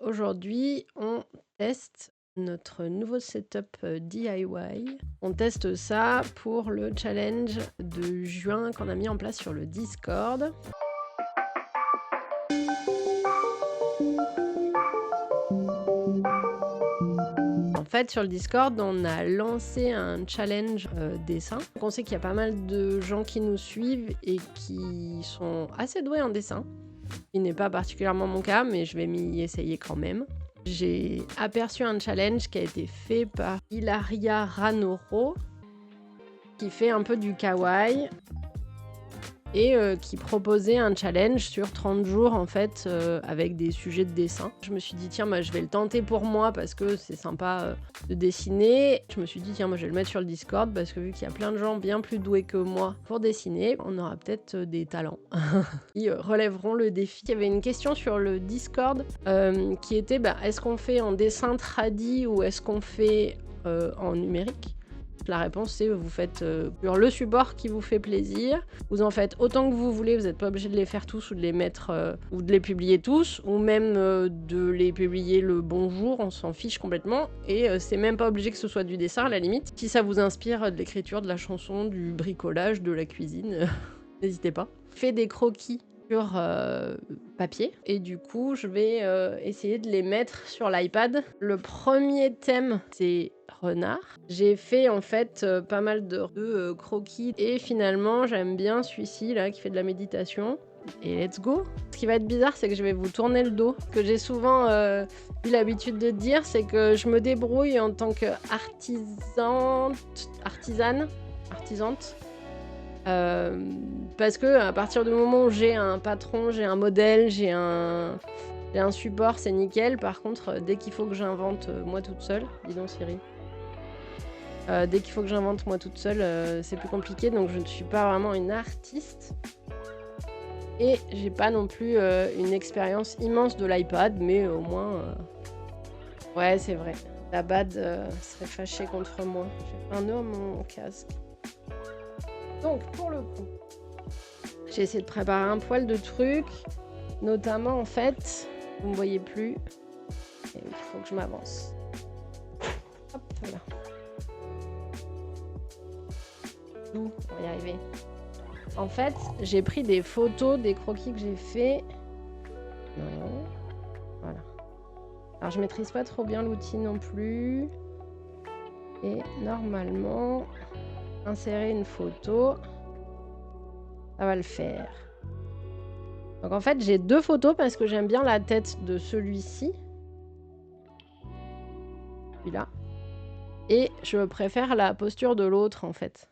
aujourd'hui, on teste notre nouveau setup DIY. On teste ça pour le challenge de juin qu'on a mis en place sur le Discord. En fait, sur le Discord, on a lancé un challenge dessin. Donc on sait qu'il y a pas mal de gens qui nous suivent et qui sont assez doués en dessin. Il n'est pas particulièrement mon cas, mais je vais m'y essayer quand même. J'ai aperçu un challenge qui a été fait par Hilaria Ranoro, qui fait un peu du kawaii et qui proposait un challenge sur 30 jours en fait avec des sujets de dessin. Je me suis dit tiens moi je vais le tenter pour moi parce que c'est sympa de dessiner. Je me suis dit tiens moi je vais le mettre sur le Discord parce que vu qu'il y a plein de gens bien plus doués que moi pour dessiner, on aura peut-être des talents qui relèveront le défi. Il y avait une question sur le Discord qui était est-ce qu'on fait en dessin tradi ou est-ce qu'on fait en numérique? La réponse c'est vous faites sur le support qui vous fait plaisir, vous en faites autant que vous voulez, vous n'êtes pas obligé de les faire tous ou de les mettre ou de les publier tous ou même de les publier le bonjour, on s'en fiche complètement et c'est même pas obligé que ce soit du dessin à la limite. Si ça vous inspire de l'écriture, de la chanson, du bricolage, de la cuisine, n'hésitez pas. Faites des croquis sur papier et du coup je vais essayer de les mettre sur l'iPad. Le premier thème c'est renard. J'ai fait en fait pas mal de croquis et finalement j'aime bien celui-ci là qui fait de la méditation. Et let's go. Ce qui va être bizarre c'est que je vais vous tourner le dos. Ce que j'ai souvent eu l'habitude de dire c'est que je me débrouille en tant qu'artisante parce que à partir du moment où j'ai un patron, j'ai un modèle, j'ai un support, c'est nickel. Par contre, dès qu'il faut que j'invente moi toute seule, dis donc Siri, dès qu'il faut que j'invente moi toute seule, c'est plus compliqué. Donc je ne suis pas vraiment une artiste. Et j'ai pas non plus une expérience immense de l'iPad, mais au moins... Ouais, c'est vrai. La bad serait fâchée contre moi. J'ai fait un nœud à mon casque. Donc, pour le coup, j'ai essayé de préparer un poil de trucs. Notamment, en fait, vous me voyez plus. Et il faut que je m'avance. Hop, là. On va y arriver. En fait, j'ai pris des photos des croquis que j'ai fait. Non. Voilà. Alors, je maîtrise pas trop bien l'outil non plus. Et normalement, insérer une photo, ça va le faire. Donc en fait, j'ai deux photos parce que j'aime bien la tête de celui-ci. Celui-là. Et je préfère la posture de l'autre en fait.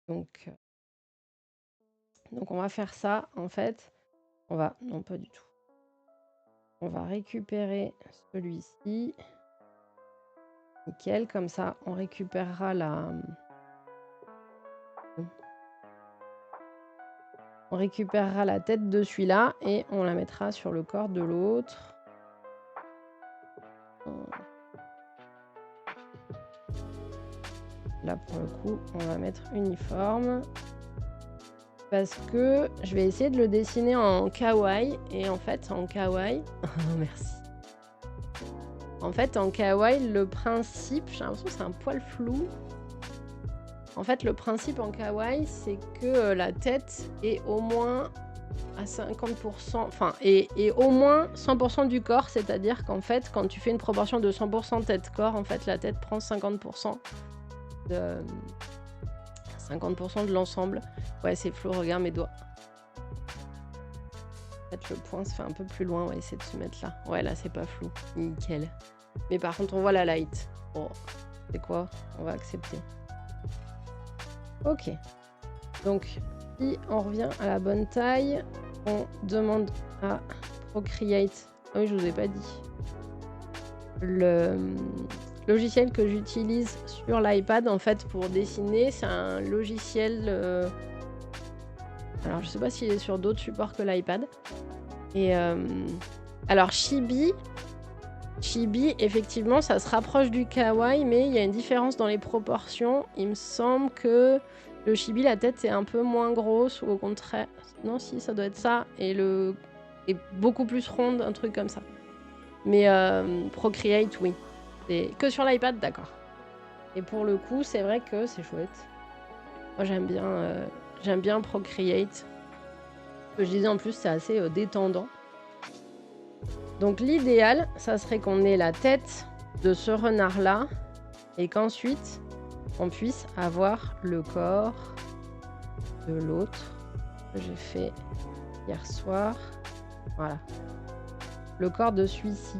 Donc on va faire ça en fait. Non pas du tout. On va récupérer celui-ci. Nickel, comme ça on récupérera la tête de celui-là et on la mettra sur le corps de l'autre. Là pour le coup, on va mettre uniforme. Parce que je vais essayer de le dessiner en kawaii. Et en fait, en kawaii... Merci. En fait, en kawaii, le principe... J'ai l'impression que c'est un poil flou. En fait, le principe en kawaii, c'est que la tête est au moins à 50%... Enfin, et au moins 100% du corps. C'est-à-dire qu'en fait, quand tu fais une proportion de 100% tête-corps, en fait, la tête prend 50% de... 50% de l'ensemble. Ouais, c'est flou, regarde mes doigts. En fait, le point se fait un peu plus loin. On va essayer de se mettre là. Ouais, là, c'est pas flou. Nickel. Mais par contre, on voit la light. Bon, c'est quoi? On va accepter. Ok. Donc, si on revient à la bonne taille, on demande à Procreate. Ah oui, je vous ai pas dit. Le logiciel que j'utilise sur l'iPad en fait pour dessiner, c'est un logiciel alors je sais pas s'il est sur d'autres supports que l'iPad et alors Chibi effectivement ça se rapproche du kawaii mais il y a une différence dans les proportions. Il me semble que le Chibi la tête est un peu moins grosse ou au contraire non si ça doit être ça et le est beaucoup plus ronde, un truc comme ça. Mais Procreate, oui. C'est que sur l'iPad, d'accord. Et pour le coup, c'est vrai que c'est chouette. Moi, j'aime bien Procreate. Ce que je disais en plus, c'est assez détendant. Donc l'idéal, ça serait qu'on ait la tête de ce renard-là et qu'ensuite, on puisse avoir le corps de l'autre que j'ai fait hier soir. Voilà. Le corps de celui-ci.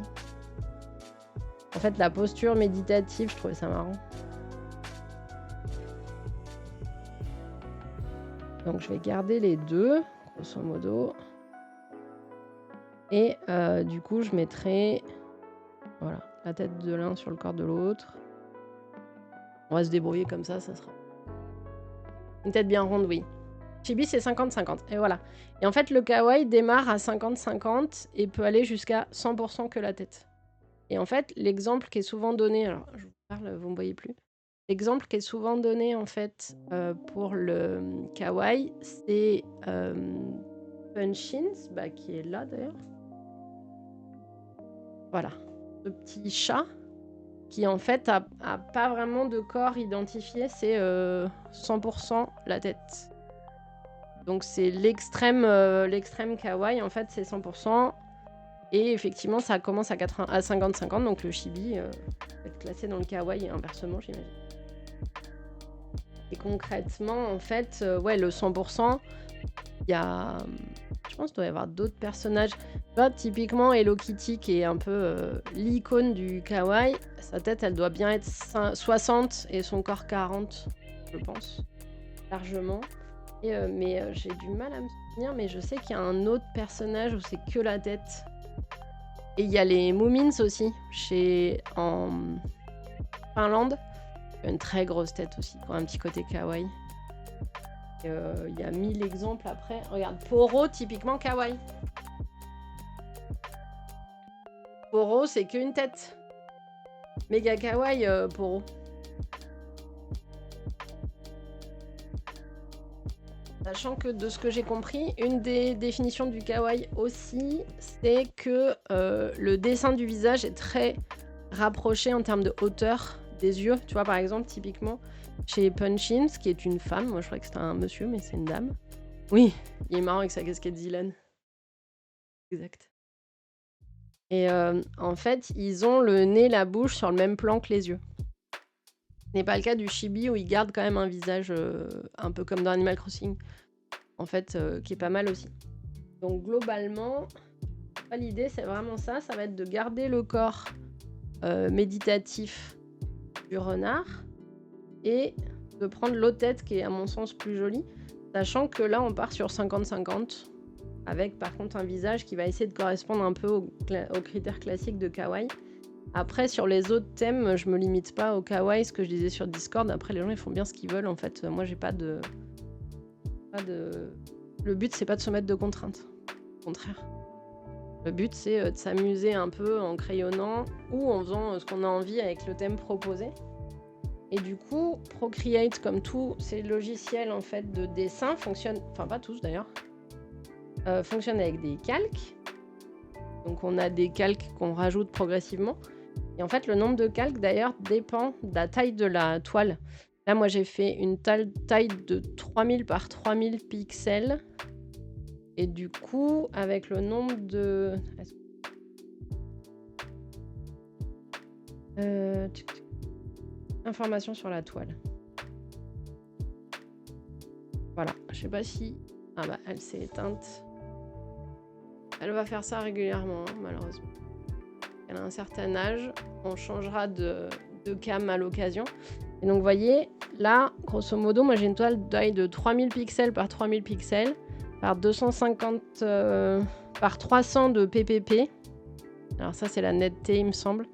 En fait, la posture méditative, je trouvais ça marrant. Donc, je vais garder les deux, grosso modo. Et du coup, je mettrai voilà, la tête de l'un sur le corps de l'autre. On va se débrouiller comme ça sera. Une tête bien ronde, oui. Chibi, c'est 50-50. Et voilà. Et en fait, le kawaii démarre à 50-50 et peut aller jusqu'à 100% que la tête. Et en fait, l'exemple qui est souvent donné... Alors, je vous parle, vous ne me voyez plus. L'exemple qui est souvent donné, en fait, pour le kawaii, c'est Punchins, qui est là, d'ailleurs. Voilà. Ce petit chat qui, en fait, a pas vraiment de corps identifié. C'est 100% la tête. Donc c'est l'extrême kawaii, en fait, c'est 100%. Et effectivement, ça commence à 50-50, donc le chibi peut être classé dans le kawaii et inversement, j'imagine. Et concrètement, en fait, ouais, le 100%, il y a... Je pense qu'il doit y avoir d'autres personnages. Tu vois, typiquement, Hello Kitty, qui est un peu l'icône du kawaii, sa tête, elle doit bien être 60 et son corps 40, je pense, largement. Mais j'ai du mal à me souvenir, mais je sais qu'il y a un autre personnage où c'est que la tête. Et il y a les Moomins aussi, en Finlande. Il y a une très grosse tête aussi, qui a un petit côté kawaii. Il y a 1000 exemples après. Regarde, Poro, typiquement kawaii. Poro, c'est qu'une tête. Méga kawaii, Poro. Sachant que de ce que j'ai compris, une des définitions du kawaii aussi, c'est que le dessin du visage est très rapproché en termes de hauteur des yeux. Tu vois, par exemple, typiquement, chez Punchins, qui est une femme, moi je croyais que c'était un monsieur, mais c'est une dame. Oui, il est marrant avec sa casquette Dylan. Exact. Et en fait, ils ont le nez, la bouche sur le même plan que les yeux. Ce n'est pas le cas du chibi où il garde quand même un visage un peu comme dans Animal Crossing. En fait, qui est pas mal aussi. Donc globalement, l'idée c'est vraiment ça, ça va être de garder le corps méditatif du renard et de prendre l'autre tête qui est à mon sens plus jolie, sachant que là on part sur 50-50, avec par contre un visage qui va essayer de correspondre un peu aux critères classiques de kawaii. Après sur les autres thèmes, je me limite pas au kawaii, ce que je disais sur Discord, après les gens ils font bien ce qu'ils veulent en fait, moi j'ai pas de... Le but, c'est pas de se mettre de contraintes. Au contraire. Le but, c'est de s'amuser un peu en crayonnant ou en faisant ce qu'on a envie avec le thème proposé. Et du coup, Procreate, comme tous ces logiciels en fait, de dessin, fonctionne... Enfin, pas tous d'ailleurs. Fonctionne avec des calques. Donc, on a des calques qu'on rajoute progressivement. Et en fait, le nombre de calques, d'ailleurs, dépend de la taille de la toile. Là, moi, j'ai fait une taille de 3000 par 3000 pixels. Et du coup, avec le nombre de... Information sur la toile. Voilà. Je sais pas si... Ah bah, elle s'est éteinte. Elle va faire ça régulièrement, malheureusement. Elle a un certain âge. On changera de cam à l'occasion. Et donc, vous voyez, là, grosso modo, moi, j'ai une toile de taille de 3000 pixels par 3000 pixels par 250 par 300 de PPP. Alors ça, c'est la netteté, il me semble.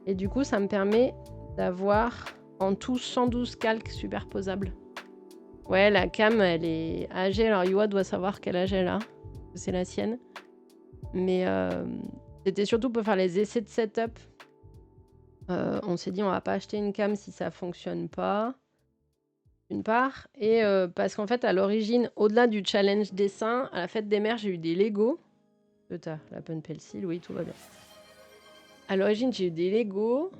Et du coup, ça me permet d'avoir en tout 112 calques superposables. Ouais, la cam, elle est âgée. Alors, Yoa doit savoir quel âge elle a. C'est la sienne. Mais c'était surtout pour faire les essais de setup. On s'est dit, on va pas acheter une cam si ça fonctionne pas. D'une part. Et parce qu'en fait, à l'origine, au-delà du challenge dessin, à la fête des mères, j'ai eu des Lego. T'as la Pen Pencil, oui, tout va bien. À l'origine, j'ai eu des Lego.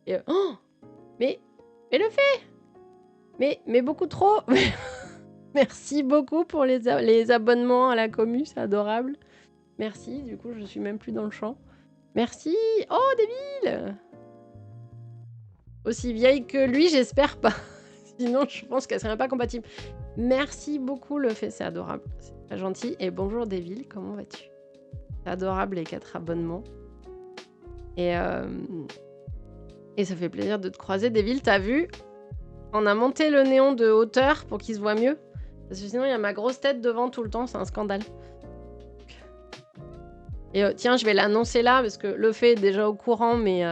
Et... Oh mais le fait mais beaucoup trop. Merci beaucoup pour les abonnements à la commu, c'est adorable. Merci, du coup, je suis même plus dans le champ. Merci. Oh, débile. Aussi vieille que lui, j'espère pas. Sinon, je pense qu'elle serait pas compatible. Merci beaucoup, le fait, c'est adorable. C'est très gentil. Et bonjour, Devil, comment vas-tu? C'est adorable, les 4 abonnements. Et ça fait plaisir de te croiser, Devil. T'as vu? On a monté le néon de hauteur pour qu'il se voit mieux. Parce que sinon, il y a ma grosse tête devant tout le temps, c'est un scandale. Et tiens, je vais l'annoncer là, parce que le fait est déjà au courant, mais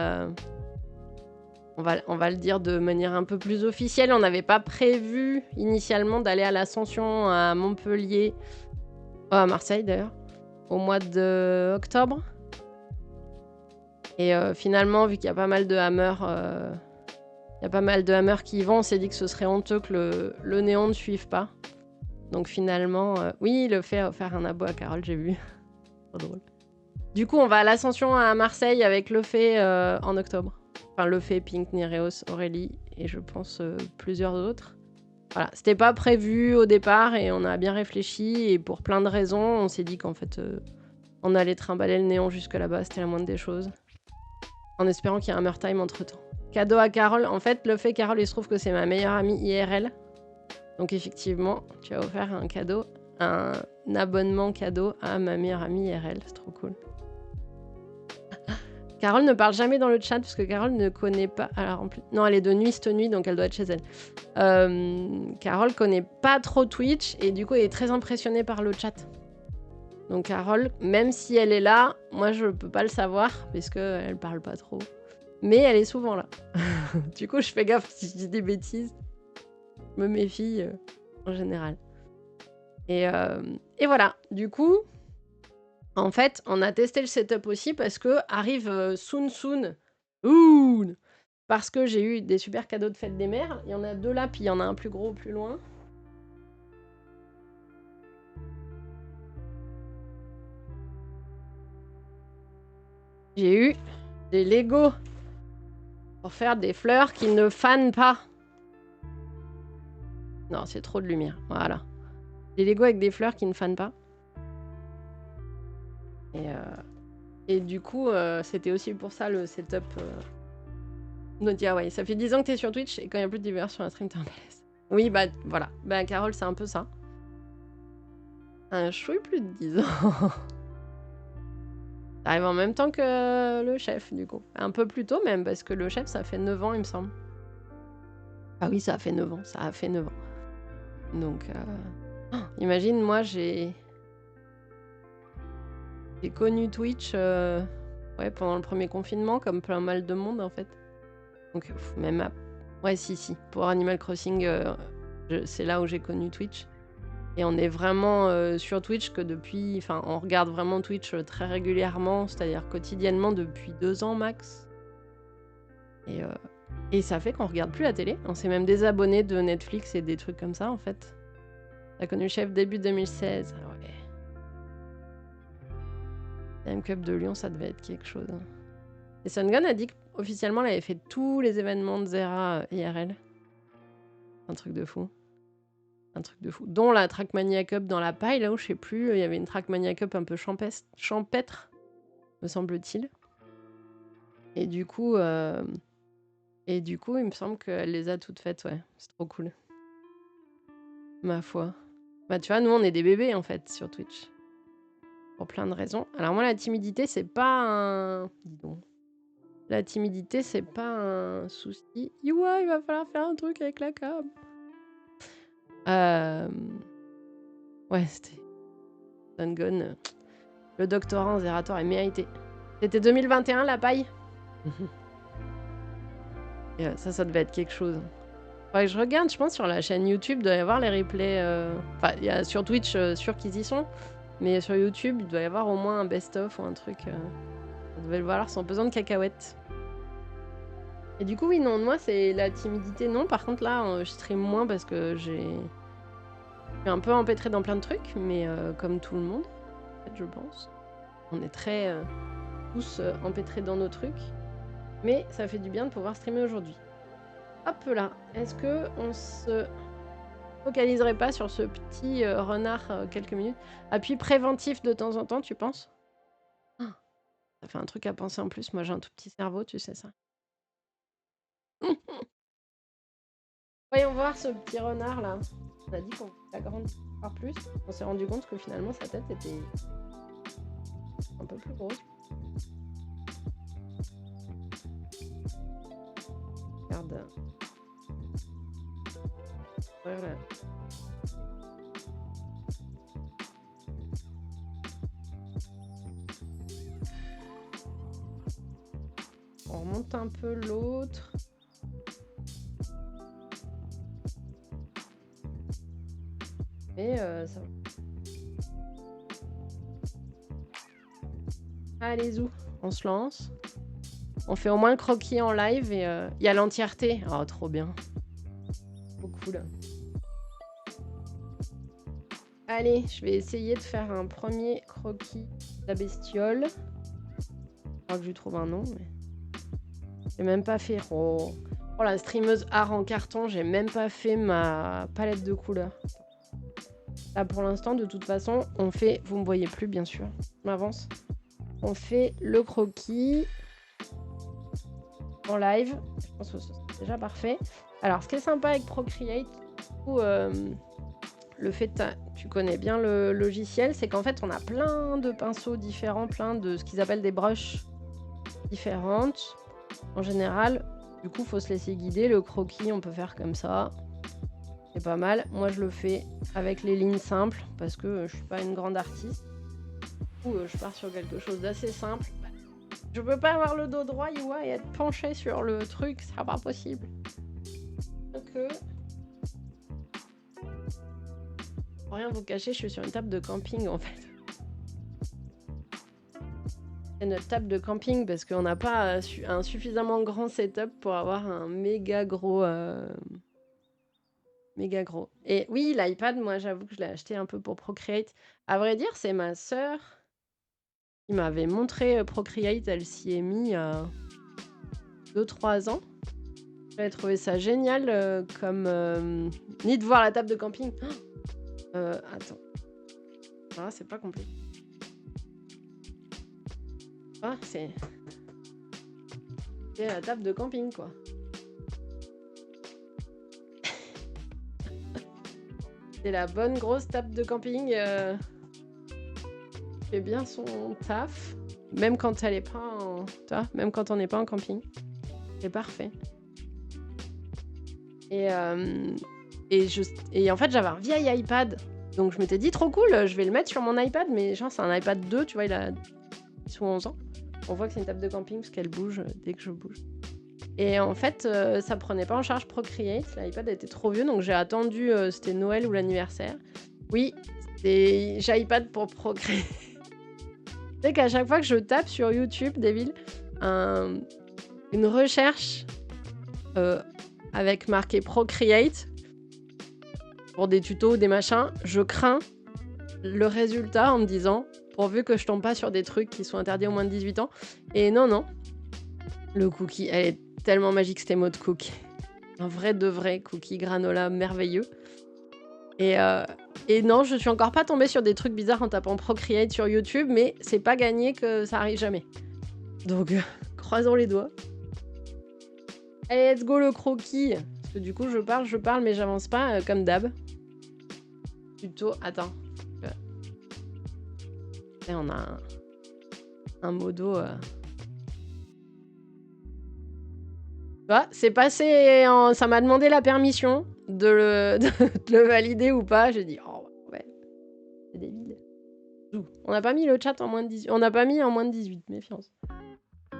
on va le dire de manière un peu plus officielle. On n'avait pas prévu initialement d'aller à l'Ascension à Montpellier, à Marseille d'ailleurs, au mois d'octobre. Et finalement, vu qu'il y a pas mal de hammers, qui y vont, on s'est dit que ce serait honteux que le néon ne suive pas. Donc finalement, oui, le fait a offert un abo à Carole, j'ai vu. Trop drôle. Du coup, on va à l'Ascension à Marseille avec le fait en octobre. Enfin, le fait, Pink, Nireos, Aurélie et je pense plusieurs autres. Voilà, c'était pas prévu au départ et on a bien réfléchi et pour plein de raisons, on s'est dit qu'en fait, on allait trimballer le néon jusque là-bas, c'était la moindre des choses. En espérant qu'il y ait un Hammer Time entre-temps. Cadeau à Carole. En fait, le fait, Carole, il se trouve que c'est ma meilleure amie IRL. Donc effectivement, tu as offert un cadeau, un abonnement cadeau à ma meilleure amie IRL. C'est trop cool. Carole ne parle jamais dans le chat parce que Carole ne connaît pas... Alors, non, elle est de nuit cette nuit, donc elle doit être chez elle. Carole connaît pas trop Twitch et du coup, elle est très impressionnée par le chat. Donc Carole, même si elle est là, moi, je peux pas le savoir parce qu'elle parle pas trop. Mais elle est souvent là. Du coup, je fais gaffe si je dis des bêtises. Je me méfie en général. Et voilà. Du coup... En fait, on a testé le setup aussi parce que arrive soon. Parce que j'ai eu des super cadeaux de fête des mères. Il y en a 2 là, puis il y en a un plus gros plus loin. J'ai eu des Lego pour faire des fleurs qui ne fanent pas. Non, c'est trop de lumière. Voilà. Des Lego avec des fleurs qui ne fanent pas. Et du coup, c'était aussi pour ça le setup. Donc, ouais, ça fait 10 ans que t'es sur Twitch et quand il n'y a plus de divers sur un stream, t'es un malaise. Oui, bah voilà. Bah, Carole, c'est un peu ça. Un chouille plus de 10 ans. T'arrives en même temps que le chef, du coup. Un peu plus tôt même, parce que le chef, ça fait 9 ans, il me semble. Ah oui, ça a fait 9 ans. Ça a fait 9 ans. Donc, imagine, moi, j'ai connu Twitch ouais, pendant le premier confinement, comme plein mal de monde, en fait. Donc, même... Ouais, si. Pour Animal Crossing, c'est là où j'ai connu Twitch. Et on est vraiment sur Twitch que depuis... Enfin, on regarde vraiment Twitch très régulièrement, c'est-à-dire quotidiennement depuis 2 ans max. Et ça fait qu'on regarde plus la télé. On s'est même désabonné de Netflix et des trucs comme ça, en fait. T'as connu le chef début 2016. Ah ouais. Time Cup de Lyon, ça devait être quelque chose. Et Sungun a dit qu'officiellement, elle avait fait tous les événements de Zera IRL. Un truc de fou. Un truc de fou. Dont la Trackmania Cup dans la paille, là où je sais plus, il y avait une Trackmania Cup un peu champêtre, me semble-t-il. Et du coup, il me semble qu'elle les a toutes faites, ouais. C'est trop cool. Ma foi. Bah, tu vois, nous, on est des bébés, en fait, sur Twitch. Pour plein de raisons. Alors moi, la timidité, c'est pas un... Dis donc. La timidité, c'est pas un souci. Ouais, il va falloir faire un truc avec la cam. Ouais, c'était... Dungun. Le doctorat en Zerator est mérité. C'était 2021, la paille. Et ça devait être quelque chose. Faudrait que je regarde, je pense, sur la chaîne YouTube, il doit y avoir les replays... Enfin, il y a sur Twitch, sûr qu'ils y sont. Mais sur YouTube, il doit y avoir au moins un best-of ou un truc. On devait le voir sans pesant de cacahuètes. Et du coup, oui, non, moi, c'est la timidité, non. Par contre, là, je stream moins parce que je suis un peu empêtrée dans plein de trucs, mais comme tout le monde, en fait, je pense. On est très tous empêtrés dans nos trucs. Mais ça fait du bien de pouvoir streamer aujourd'hui. Hop là, est-ce que on se focaliserait pas sur ce petit renard quelques minutes? Appui préventif de temps en temps, tu penses? Ah, ça fait un truc à penser en plus. Moi, j'ai un tout petit cerveau, tu sais ça. Voyons voir ce petit renard là. On a dit qu'on l'agrandit par plus. On s'est rendu compte que finalement sa tête était un peu plus grosse. Regarde. Voilà. On remonte un peu l'autre. Et ça va. Allez, zou, on se lance. On fait au moins le croquis en live et il y a l'entièreté. Oh, trop bien. Trop cool. Allez, je vais essayer de faire un premier croquis de la bestiole. Je crois que je lui trouve un nom, mais... J'ai même pas fait... Oh, la streameuse art en carton, j'ai même pas fait ma palette de couleurs. Là, pour l'instant, de toute façon, on fait... Vous me voyez plus, bien sûr. Je m'avance. On fait le croquis en live. Je pense que c'est déjà parfait. Alors, ce qui est sympa avec Procreate, ou le fait que tu connais bien le logiciel, c'est qu'en fait, on a plein de pinceaux différents, plein de ce qu'ils appellent des brushes différentes. En général, du coup, il faut se laisser guider. Le croquis, on peut faire comme ça. C'est pas mal. Moi, je le fais avec les lignes simples parce que je suis pas une grande artiste. Du coup, je pars sur quelque chose d'assez simple. Je peux pas avoir le dos droit, Yua, et être penché sur le truc, c'est pas possible. Donc, pour rien vous cacher, je suis sur une table de camping en fait. C'est notre table de camping parce qu'on n'a pas un suffisamment grand setup pour avoir un méga gros. Méga gros. Et oui, l'iPad, moi j'avoue que je l'ai acheté un peu pour Procreate. À vrai dire, c'est ma sœur qui m'avait montré Procreate. Elle s'y est mis il y a 2-3 ans. J'avais trouvé ça génial comme... Ni de voir la table de camping. Attends. Ah, c'est pas complet. Ah, c'est la table de camping, quoi. C'est la bonne grosse table de camping. Fait bien son taf. Même quand elle est pas en... Même quand on n'est pas en camping. C'est parfait. Et en fait, j'avais un vieil iPad. Donc je m'étais dit, trop cool, je vais le mettre sur mon iPad. Mais genre, c'est un iPad 2, tu vois, il a 10 ou 11 ans. On voit que c'est une table de camping parce qu'elle bouge dès que je bouge. Et en fait, ça prenait pas en charge Procreate. L'iPad était trop vieux, donc j'ai attendu, c'était Noël ou l'anniversaire. Oui, j'ai iPad pour Procreate. Tu sais qu'à chaque fois que je tape sur YouTube, Devil, une recherche avec marqué Procreate pour des tutos ou des machins, je crains le résultat en me disant, pourvu que je tombe pas sur des trucs qui sont interdits aux moins de 18 ans. Et non. Le cookie, elle est tellement magique cette émote cookie. Un vrai de vrai cookie granola merveilleux. Et non, je suis encore pas tombée sur des trucs bizarres en tapant Procreate sur YouTube, mais c'est pas gagné que ça arrive jamais. Donc, croisons les doigts. Allez, let's go le croquis. Parce que du coup, je parle, mais j'avance pas comme d'hab. Plutôt, attends. Et on a un modo... C'est passé, ça m'a demandé la permission de le valider ou pas. J'ai dit, oh ouais, c'est débile. On n'a pas mis le chat en moins de 18. On n'a pas mis en moins de 18, méfiance.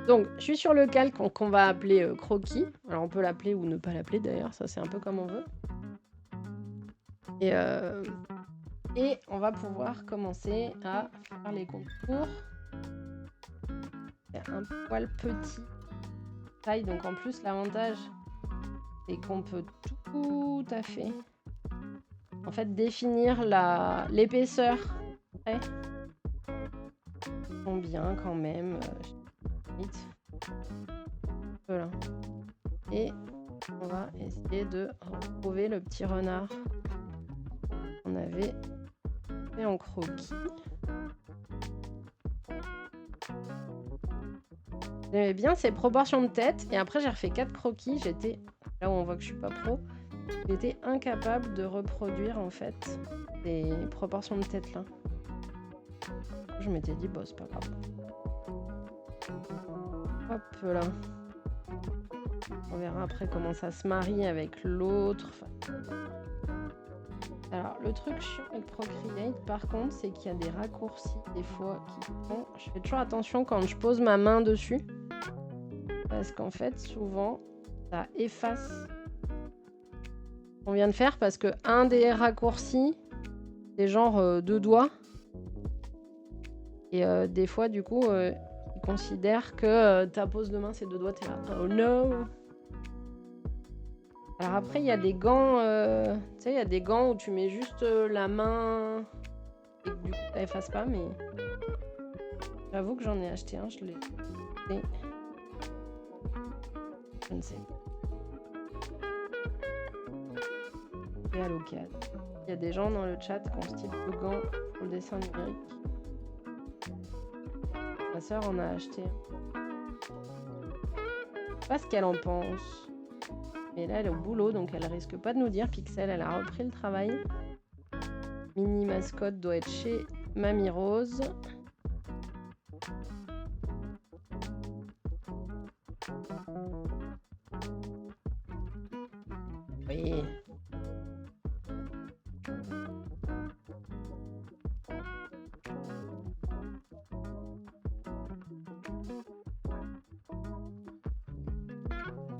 Donc, je suis sur le calque qu'on va appeler croquis. Alors, on peut l'appeler ou ne pas l'appeler d'ailleurs, ça c'est un peu comme on veut. Et on va pouvoir commencer à faire les contours. C'est un poil petit. Taille, donc en plus l'avantage c'est qu'on peut tout à fait en fait définir l'épaisseur. Ils sont bien quand même. Vite. Voilà. Et on va essayer de retrouver le petit renard qu'on avait fait en croquis. J'aimais bien ces proportions de tête. Et après, j'ai refait 4 croquis. J'étais, là où on voit que je suis pas pro, j'étais incapable de reproduire en fait ces proportions de tête là. Je m'étais dit, bon, c'est pas grave. Hop là. On verra après comment ça se marie avec l'autre. Alors, le truc chiant avec Procreate, par contre, c'est qu'il y a des raccourcis des fois qui font... Je fais toujours attention quand je pose ma main dessus. Parce qu'en fait, souvent, ça efface ce qu'on vient de faire. Parce que un des raccourcis, c'est genre 2 doigts. Et des fois, du coup, ils considèrent que ta pose de main, c'est 2 doigts. T'es là, oh no! Alors après, il y a des gants, tu sais, il y a des gants où tu mets juste la main et que du coup, ça efface pas, mais j'avoue que j'en ai acheté un, je l'ai... Je ne sais pas. Et à l'occasion. Il y a des gens dans le chat qui ont ce type de gants pour le dessin numérique. Ma soeur en a acheté un. Je sais pas ce qu'elle en pense. Mais là, elle est au boulot, donc elle risque pas de nous dire. Pixel, elle a repris le travail. Mini mascotte doit être chez Mamie Rose. Oui.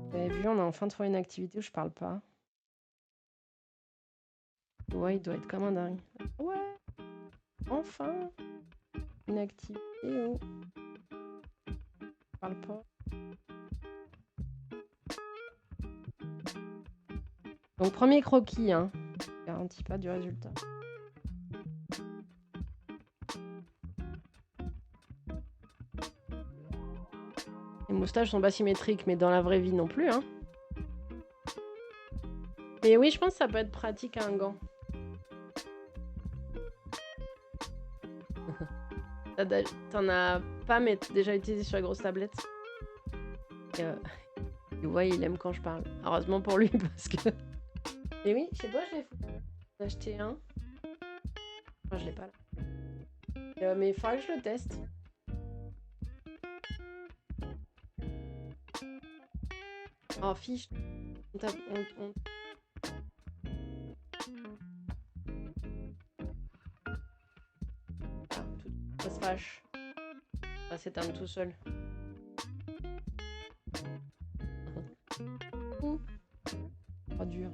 Vous avez vu, on a enfin trouvé une activité où je parle pas. Ouais, il doit être comme un dingue. Ouais. Enfin. Une activité où je parle pas. Donc premier croquis, hein. Je garantis pas du résultat. Les moustaches sont pas symétriques, mais dans la vraie vie non plus, hein. Mais oui, je pense que ça peut être pratique à un gant. T'en as pas, mais déjà utilisé sur la grosse tablette. Et ouais, il aime quand je parle. Heureusement pour lui, parce que... Mais oui, je sais pas, je l'ai acheté un. Enfin, je l'ai pas là. Mais il faudra que je le teste. Oh, fiche. On... Ah, ça se fâche. Ça s'éteint tout seul. Trop dur.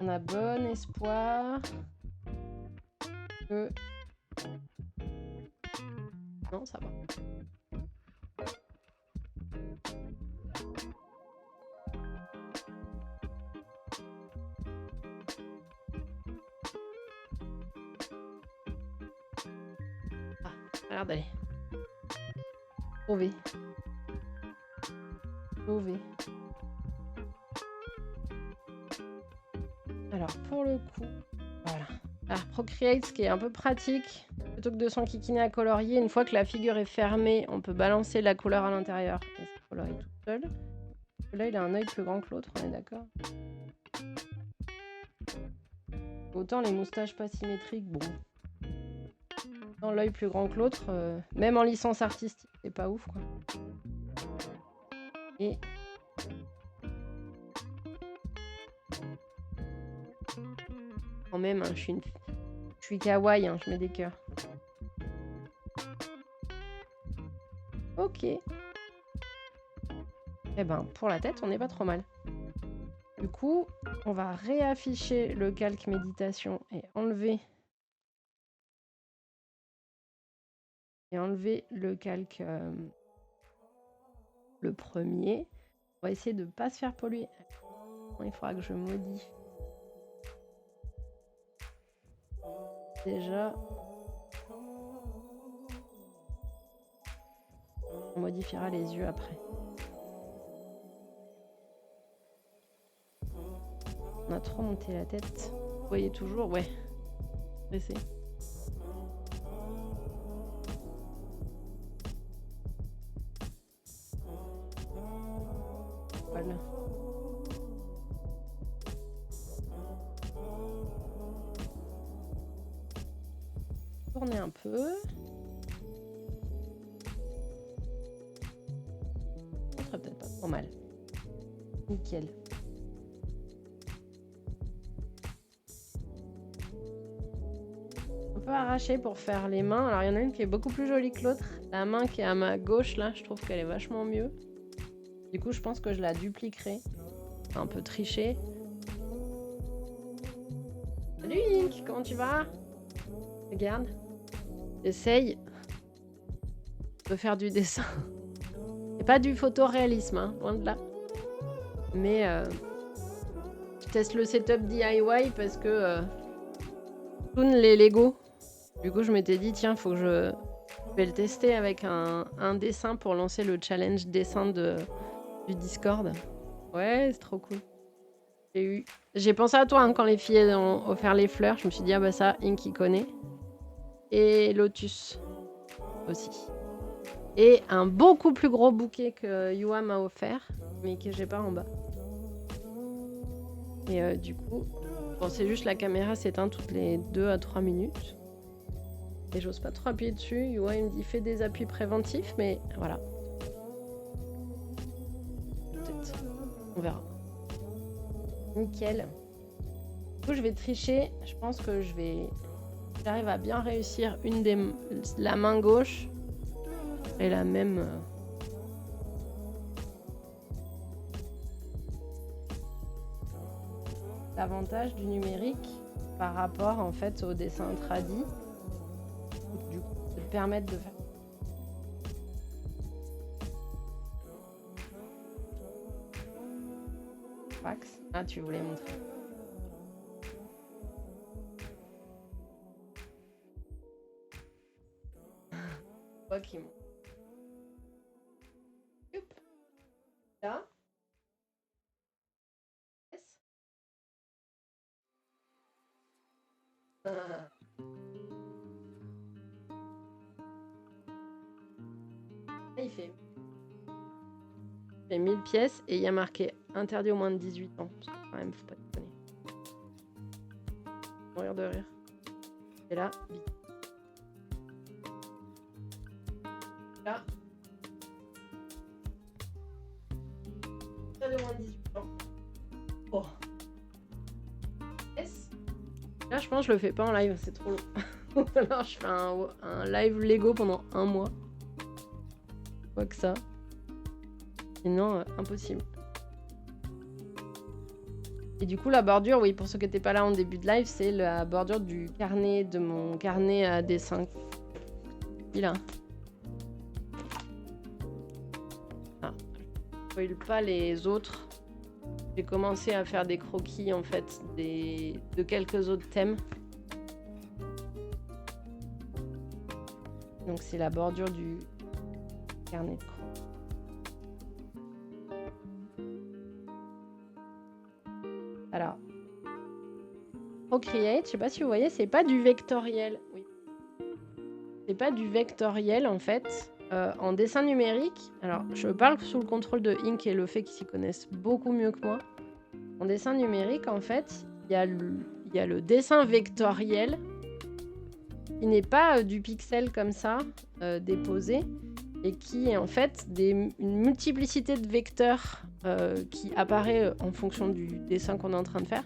On a bon espoir que... Non, ça va. Ah, ça a l'air d'aller. Trouver. Alors, pour le coup, voilà. Alors, Procreate, ce qui est un peu pratique, plutôt que de s'enquiquiner à colorier, une fois que la figure est fermée, on peut balancer la couleur à l'intérieur et ça colorie tout seul. Là, il a un œil plus grand que l'autre, on est d'accord. Autant les moustaches pas symétriques, bon. Autant l'œil plus grand que l'autre, même en licence artistique, c'est pas ouf, quoi. Et... quand même, hein, je suis kawaii, hein, je mets des cœurs. Ok. Eh ben, pour la tête, on n'est pas trop mal. Du coup, on va réafficher le calque méditation et enlever le calque le premier. On va essayer de ne pas se faire polluer. Il faudra que je modifie. Déjà. On modifiera les yeux après. On a trop monté la tête. Vous voyez toujours? Ouais. Pressé. Voilà. Tourner un peu. Ça serait peut-être pas trop mal. Nickel. Un peu arraché pour faire les mains. Alors il y en a une qui est beaucoup plus jolie que l'autre. La main qui est à ma gauche là, je trouve qu'elle est vachement mieux. Du coup, je pense que je la dupliquerai. Un peu triché. Salut Link, comment tu vas? Regarde. J'essaye de faire du dessin. Et pas du photoréalisme, hein, loin de là. Mais je teste le setup DIY parce que tourne les Lego. Du coup, je m'étais dit, tiens, faut que je vais le tester avec un dessin pour lancer le challenge dessin du Discord. Ouais, c'est trop cool. J'ai pensé à toi hein, quand les filles ont offert les fleurs. Je me suis dit, ah bah ça, Inky connaît. Et Lotus aussi. Et un beaucoup plus gros bouquet que Yua m'a offert, mais que j'ai pas en bas. Et du coup, bon, c'est juste la caméra s'éteint toutes les 2 à 3 minutes. Et j'ose pas trop appuyer dessus. Yua, il me dit, fais des appuis préventifs, mais voilà. Peut-être. On verra. Nickel. Du coup, je vais tricher. Je pense que j'arrive à bien réussir la main gauche. Et la même... L'avantage du numérique par rapport en fait au dessin tradi, du coup, de te permettre de faire. Max, ah tu voulais montrer. Quoi qui monte. Là. Yes. Il fait 1000 pièces et il y a marqué interdit aux moins de 18 ans. Parce que quand même, faut pas déconner. Mourir de rire. Et là, vite. Là. Interdit aux moins de 18 ans. Oh. Yes. Là, je pense que je le fais pas en live, c'est trop long. Alors, je fais un live Lego pendant 1 mois. Quoi que ça. Sinon, impossible. Et du coup, la bordure, oui, pour ceux qui n'étaient pas là en début de live, c'est la bordure du carnet, de mon carnet à dessin. Il a. Ah, je ne spoil pas les autres. J'ai commencé à faire des croquis, en fait, de quelques autres thèmes. Donc, c'est la bordure du carnet de croquis. Alors, Procreate, je sais pas si vous voyez, c'est pas du vectoriel. Oui. C'est pas du vectoriel en fait. En dessin numérique, alors je parle sous le contrôle de Ink et le fait qu'ils s'y connaissent beaucoup mieux que moi. En dessin numérique, en fait, il y a le dessin vectoriel qui n'est pas du pixel comme ça, déposé, et qui est en fait une multiplicité de vecteurs qui apparaît en fonction du dessin qu'on est en train de faire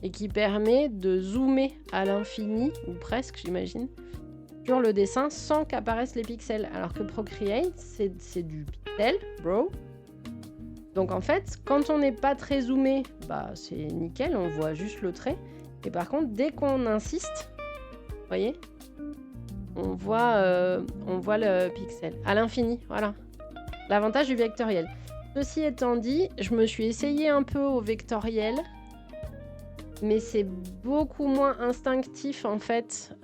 et qui permet de zoomer à l'infini, ou presque j'imagine, sur le dessin sans qu'apparaissent les pixels. Alors que Procreate, c'est du pixel, bro. Donc en fait, quand on n'est pas très zoomé, bah c'est nickel, on voit juste le trait. Et par contre, dès qu'on insiste, vous voyez, on voit le pixel à l'infini, voilà. L'avantage du vectoriel. Ceci étant dit, je me suis essayé un peu au vectoriel, mais c'est beaucoup moins instinctif en fait.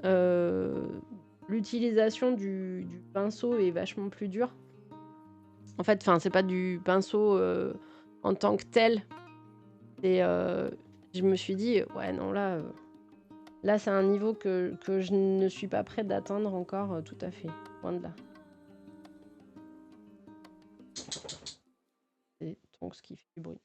L'utilisation du pinceau est vachement plus dure. En fait, enfin, c'est pas du pinceau en tant que tel. Et je me suis dit, ouais, non, là c'est un niveau que je ne suis pas prête d'atteindre encore tout à fait. Loin de là. C'est donc ce qui fait du bruit.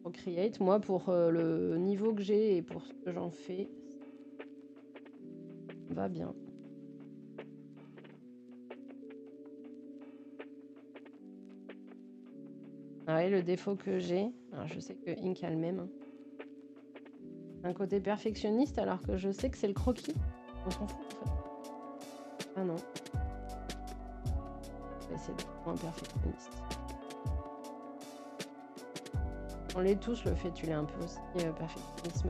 Procreate, moi, pour le niveau que j'ai et pour ce que j'en fais, va bien. Ah ouais, le défaut que j'ai, alors je sais que Ink a le même, hein. Un côté perfectionniste alors que je sais que c'est le croquis. On s'en fout en fait. Ah non. Je vais essayer d'être moins perfectionniste. On l'est tous, le fait, tu l'es un peu aussi perfectionnisme.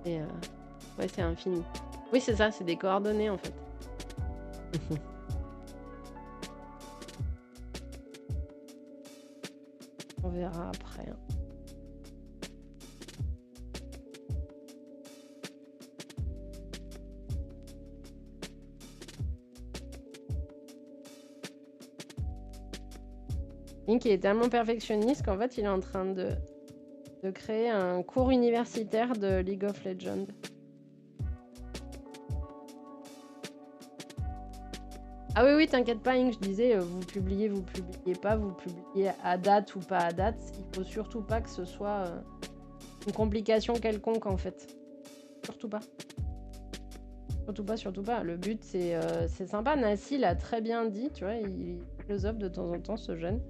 Et ouais, c'est infini. Oui, c'est ça, c'est des coordonnées en fait. On verra après. Hein. Link est tellement perfectionniste qu'en fait, il est en train de créer un cours universitaire de League of Legends. Ah oui, oui, t'inquiète pas, Ink, je disais, vous publiez pas, vous publiez à date ou pas à date. Il faut surtout pas que ce soit une complication quelconque, en fait. Surtout pas. Surtout pas. Le but, c'est sympa. Nassi l'a très bien dit, tu vois, il philosophe de temps en temps, ce jeune.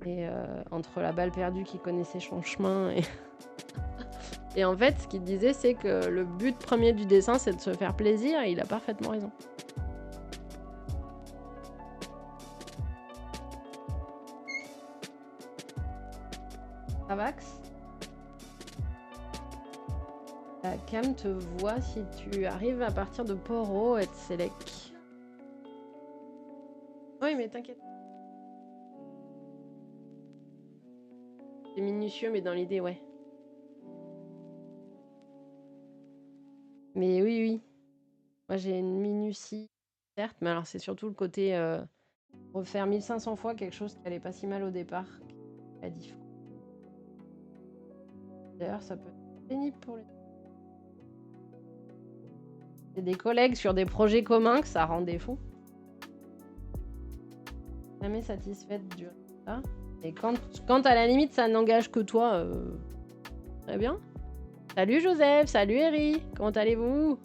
Et entre la balle perdue qui connaissait son chemin et... et en fait, ce qu'il disait, c'est que le but premier du dessin, c'est de se faire plaisir, et il a parfaitement raison. Avax, la cam te voit si tu arrives à partir de Poro et de Selec. Oui, mais t'inquiète. C'est minutieux, mais dans l'idée, ouais. Mais oui, oui. Moi, j'ai une minutie, certes, mais alors c'est surtout le côté refaire 1500 fois quelque chose qui allait pas si mal au départ. La diff. D'ailleurs, ça peut être pénible pour les... C'est des collègues sur des projets communs que ça rendait fou. Jamais satisfaite du résultat. Et quand à la limite ça n'engage que toi, très bien. Salut Joseph, salut Eri, comment allez-vous?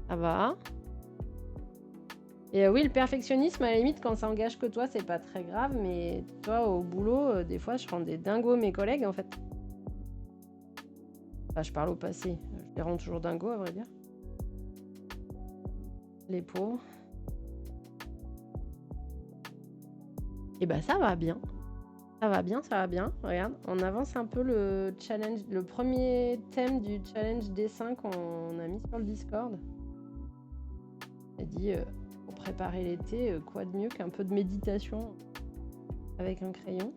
Ça va? Et oui, le perfectionnisme, à la limite, quand ça engage que toi, c'est pas très grave, mais toi, au boulot, des fois, je rends des dingos mes collègues, en fait. Enfin, je parle au passé, je les rends toujours dingos, à vrai dire. Les pauvres. Et bah ça va bien. Ça va bien, ça va bien. Regarde, on avance un peu le challenge, le premier thème du challenge dessin qu'on a mis sur le Discord. On a dit, pour préparer l'été, quoi de mieux qu'un peu de méditation avec un crayon.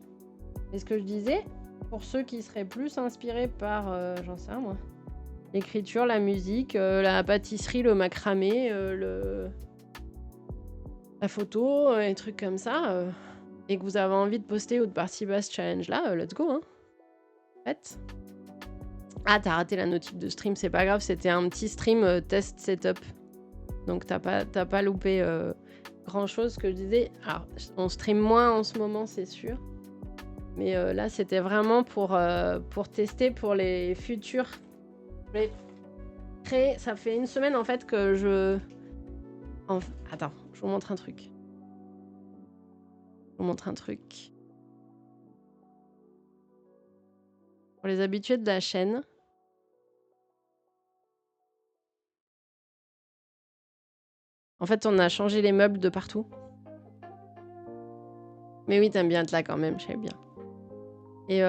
Et ce que je disais, pour ceux qui seraient plus inspirés par, j'en sais rien moi, l'écriture, la musique, la pâtisserie, le macramé, la photo, les trucs comme ça, et que vous avez envie de poster ou de participer à ce challenge-là, let's go, hein. Faites. Ah, t'as raté la notif de stream, c'est pas grave, c'était un petit stream test setup. Donc t'as pas loupé grand-chose. Que je disais. Alors, on stream moins en ce moment, c'est sûr. Mais là, c'était vraiment pour tester pour les futurs. Ça fait une semaine, en fait, que je... Attends, je vous montre un truc. Pour les habitués de la chaîne. En fait, on a changé les meubles de partout. Mais oui, t'aimes bien être là quand même, je sais bien. Et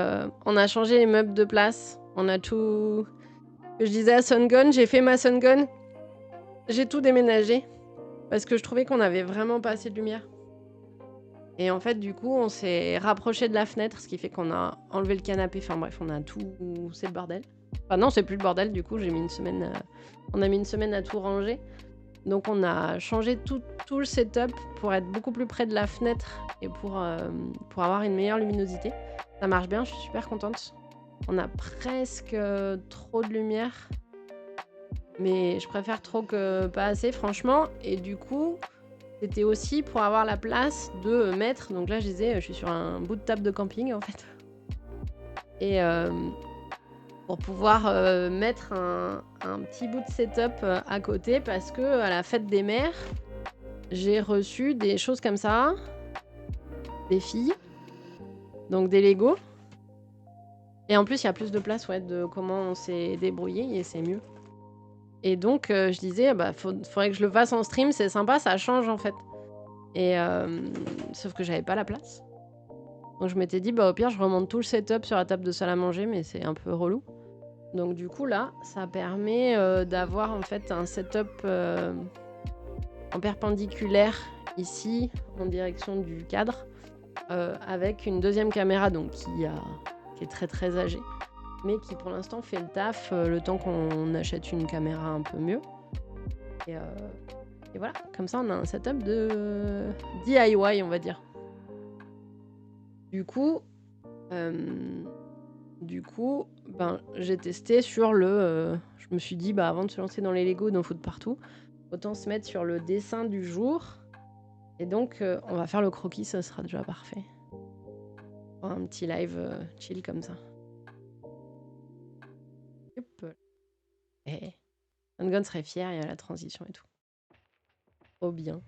on a changé les meubles de place. On a tout... Je disais à Sungun, j'ai fait ma Sungun. J'ai tout déménagé. Parce que je trouvais qu'on avait vraiment pas assez de lumière. Et en fait, du coup, on s'est rapproché de la fenêtre, ce qui fait qu'on a enlevé le canapé. Enfin bref, on a tout c'est le bordel. Enfin non, c'est plus le bordel, du coup, j'ai mis une semaine, on a mis une semaine à tout ranger. Donc on a changé tout le setup pour être beaucoup plus près de la fenêtre et pour avoir une meilleure luminosité. Ça marche bien, je suis super contente. On a presque, trop de lumière, mais je préfère trop que pas assez, franchement. Et du coup, c'était aussi pour avoir la place de mettre donc là, je disais, je suis sur un bout de table de camping, en fait. Et pour pouvoir, mettre un petit bout de setup, à côté parce qu'à la fête des mères, j'ai reçu des choses comme ça, des filles, donc des Lego. Et en plus, il y a plus de place, ouais, de comment on s'est débrouillé et c'est mieux. Et donc, je disais, bah, faudrait que je le fasse en stream, c'est sympa, ça change en fait. Et sauf que j'avais pas la place. Donc je m'étais dit, bah au pire, je remonte tout le setup sur la table de salle à manger, mais c'est un peu relou. Donc du coup, là, ça permet d'avoir en fait un setup en perpendiculaire ici, en direction du cadre, avec une deuxième caméra donc qui est très très âgée, mais qui pour l'instant fait le taf le temps qu'on achète une caméra un peu mieux. Et voilà, comme ça on a un setup de DIY, on va dire. Du coup, ben, j'ai testé sur le... je me suis dit, bah, avant de se lancer dans les Lego, d'en foutre partout, autant se mettre sur le dessin du jour. Et donc, on va faire le croquis, ça sera déjà parfait. Un petit live chill comme ça. Hop. Eh. Angon serait fier, il y a la transition et tout. Trop bien.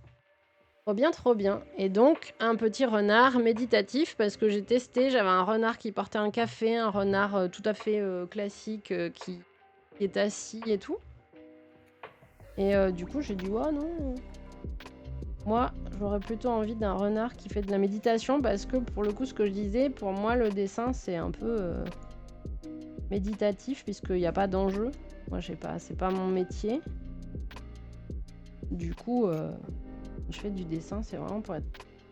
Trop bien, trop bien. Et donc, un petit renard méditatif, parce que j'ai testé, j'avais un renard qui portait un café, un renard tout à fait classique qui est assis et tout. Et du coup, j'ai dit, ouais, non. Moi, j'aurais plutôt envie d'un renard qui fait de la méditation, parce que pour le coup, ce que je disais, pour moi, le dessin, c'est un peu méditatif, puisqu'il n'y a pas d'enjeu. Moi, c'est pas mon métier. Du coup, je fais du dessin, c'est vraiment pour être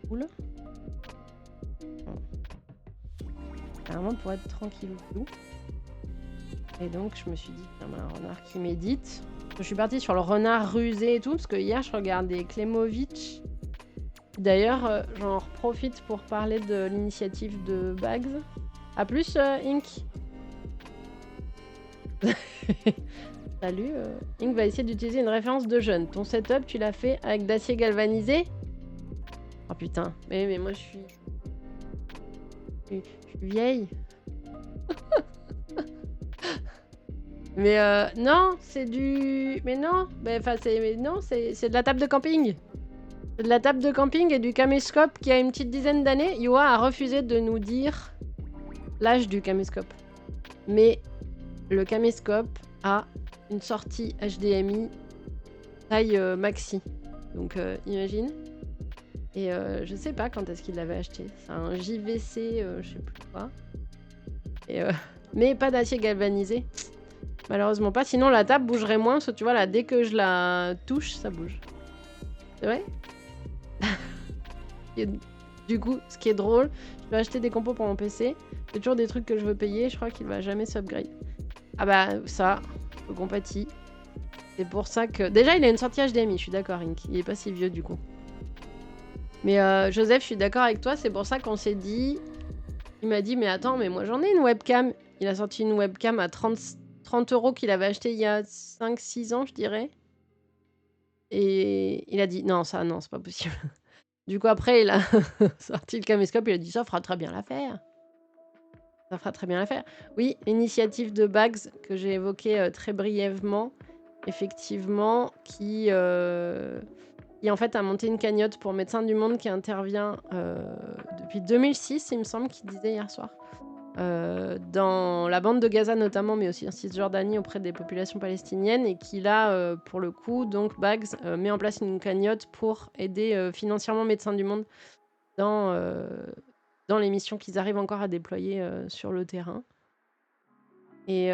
cool. Vraiment pour être tranquille. Et donc, je me suis dit, un renard qui médite. Je suis partie sur le renard rusé et tout, parce que hier, je regardais Klemovic. D'ailleurs, j'en profite pour parler de l'initiative de Bags. A plus, Ink. Salut. Ink va essayer d'utiliser une référence de jeune. Ton setup, tu l'as fait avec d'acier galvanisé? Oh putain, mais moi je suis vieille. Mais non, c'est du... Mais non, c'est de la table de camping. C'est de la table de camping et du caméscope qui a une petite dizaine d'années. Yoa a refusé de nous dire l'âge du caméscope. Mais le caméscope a une sortie HDMI taille maxi. Donc imagine. Et je sais pas quand est-ce qu'il l'avait acheté. C'est un JVC, je sais plus quoi. Et, mais pas d'acier galvanisé. Malheureusement pas. Sinon la table bougerait moins. Parce que tu vois là, dès que je la touche, ça bouge. C'est vrai. Du coup, ce qui est drôle, je vais acheter des compos pour mon PC. C'est toujours des trucs que je veux payer. Je crois qu'il va jamais s'upgrade. Ah bah ça, je compatis. C'est pour ça que... Déjà, il a une sortie HDMI, je suis d'accord, Ink. Il est pas si vieux du coup. Mais Joseph, je suis d'accord avec toi. C'est pour ça qu'on s'est dit... Il m'a dit, mais attends, mais moi j'en ai une webcam. Il a sorti une webcam à 30 € qu'il avait acheté il y a 5-6 ans, je dirais. Et il a dit, non, ça, non, c'est pas possible. Du coup, après, il a sorti le caméscope, il a dit, ça fera très bien l'affaire. Ça fera très bien l'affaire. Oui, l'initiative de Bags, que j'ai évoquée très brièvement, effectivement, qui en fait a monté une cagnotte pour Médecins du Monde qui intervient depuis 2006, il me semble, qu'il disait hier soir. Dans la bande de Gaza notamment, mais aussi en Cisjordanie auprès des populations palestiniennes, et qui là, pour le coup, donc Bags met en place une cagnotte pour aider financièrement Médecins du Monde dans les missions qu'ils arrivent encore à déployer sur le terrain. Et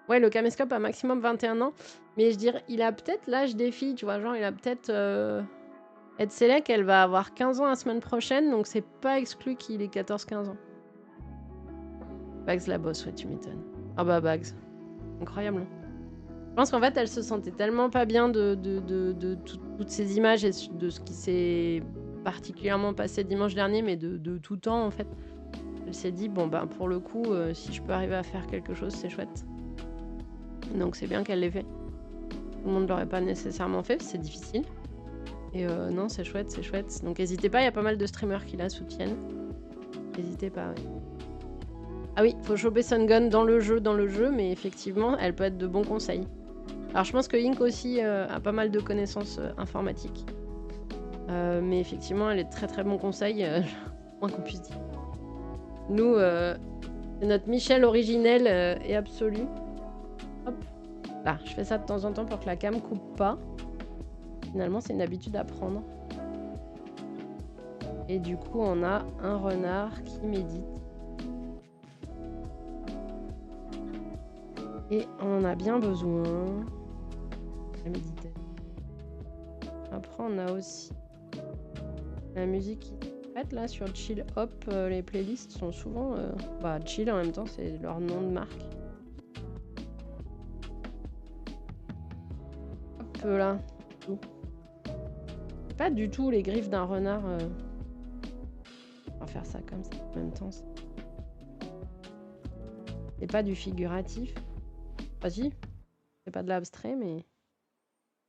ouais, le caméscope a maximum 21 ans, mais je dirais, il a peut-être l'âge des filles, tu vois, genre il a peut-être Ed Selec, elle va avoir 15 ans la semaine prochaine, donc c'est pas exclu qu'il ait 14-15 ans. Bags la bosse, ouais, tu m'étonnes. Ah bah Bags. Incroyable. Hein. Je pense qu'en fait, elle se sentait tellement pas bien de toutes ces images et de ce qui s'est particulièrement passé dimanche dernier, mais de tout temps en fait. Elle s'est dit, bon ben pour le coup, si je peux arriver à faire quelque chose, c'est chouette. Donc c'est bien qu'elle l'ait fait. Tout le monde l'aurait pas nécessairement fait, c'est difficile. Et non, c'est chouette, c'est chouette. Donc n'hésitez pas, il y a pas mal de streamers qui la soutiennent. N'hésitez pas, ouais. Ah oui, faut choper Sun Gun dans le jeu, mais effectivement, elle peut être de bons conseils. Alors je pense que Ink aussi a pas mal de connaissances informatiques. Mais effectivement, elle est de très très bons conseils, moins qu'on puisse dire. Nous, c'est notre Michel originel et absolu. Hop, là, je fais ça de temps en temps pour que la cam coupe pas. Finalement, c'est une habitude à prendre. Et du coup, on a un renard qui médite. Et on en a bien besoin. La méditation. Après, on a aussi la musique qui prête là sur Chill Hop. Les playlists sont souvent chill en même temps, c'est leur nom de marque. Hop là. Tout. Pas du tout les griffes d'un renard. On va faire ça comme ça en même temps. C'est pas du figuratif. Ah si, c'est pas de l'abstrait, mais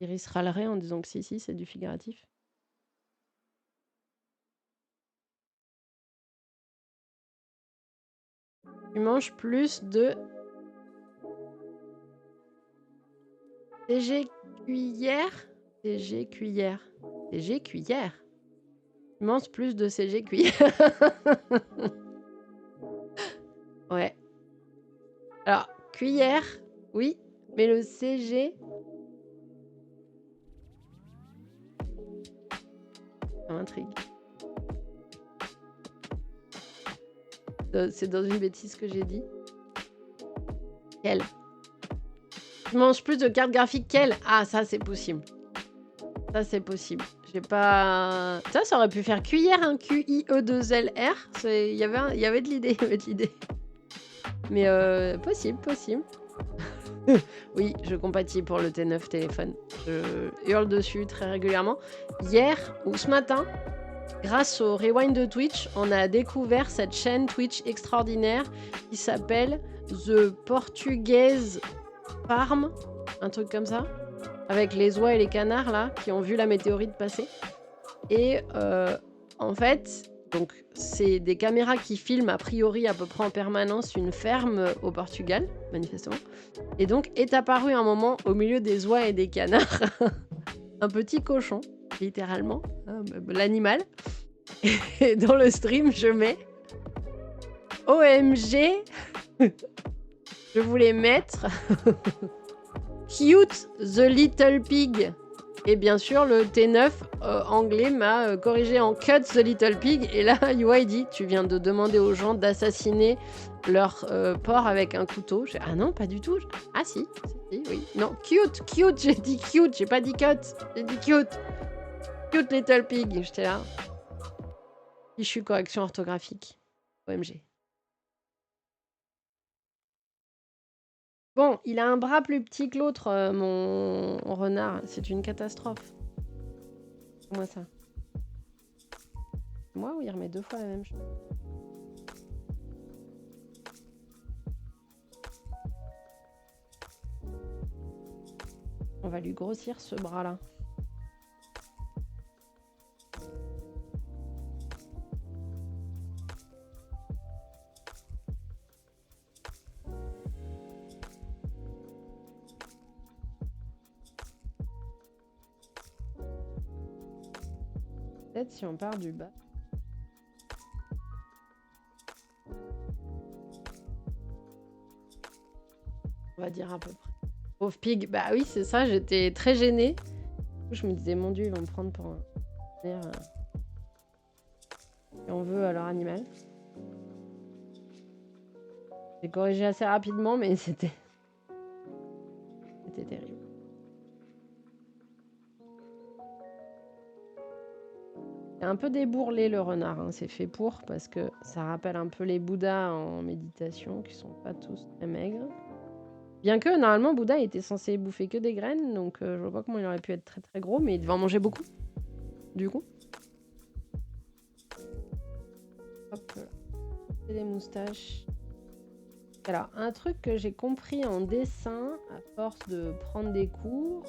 Iris râlerait en disant que si, c'est du figuratif. Tu manges plus de CG cuillère. CG cuillère. CG cuillère. Tu manges plus de CG cuillère. Ouais. Alors, cuillère, oui, mais le CG... Ça m'intrigue. C'est dans une bêtise que j'ai dit. Quelle? Tu manges plus de cartes graphiques qu'elle? Ah, ça, c'est possible. Ça, c'est possible. J'ai pas... Ça aurait pu faire cuillère, un Q-I-E-2-L-R. Il y avait de l'idée, Mais possible. Oui, je compatis pour le T9 téléphone. Je hurle dessus très régulièrement. Hier ou ce matin, grâce au rewind de Twitch, on a découvert cette chaîne Twitch extraordinaire qui s'appelle The Portuguese Farm, un truc comme ça, avec les oies et les canards là qui ont vu la météorite passer. Et en fait, donc c'est des caméras qui filment a priori à peu près en permanence une ferme au Portugal, manifestement. Et donc est apparu un moment au milieu des oies et des canards un petit cochon, littéralement, hein, l'animal. Et dans le stream, je mets OMG, je voulais mettre Cute the Little Pig. Et bien sûr, le T9 anglais m'a corrigé en Cut the Little Pig. Et là, UI dit, tu viens de demander aux gens d'assassiner leur porc avec un couteau. Ah non, pas du tout. Ah si, oui. Non, cute, j'ai dit cute, j'ai pas dit cut. J'ai dit cute. Cute Little Pig, j'étais là. Fichu correction orthographique. OMG. Bon, il a un bras plus petit que l'autre, mon renard. C'est une catastrophe. Moi ça. Moi ou il remet 2 fois la même chose? On va lui grossir ce bras-là. Peut-être si on part du bas. On va dire à peu près. Pauvre pig. Bah oui, c'est ça, j'étais très gênée. Je me disais, mon Dieu, ils vont me prendre pour un... Si on veut à leur animal. J'ai corrigé assez rapidement, mais c'était terrible. un peu débourlé le renard, hein, c'est fait pour, parce que ça rappelle un peu les Bouddhas en méditation, qui sont pas tous très maigres. Bien que, normalement, Bouddha était censé bouffer que des graines, donc je vois pas comment il aurait pu être très très gros, mais il devait en manger beaucoup, du coup. Hop là. C'est les moustaches. Alors, un truc que j'ai compris en dessin, à force de prendre des cours,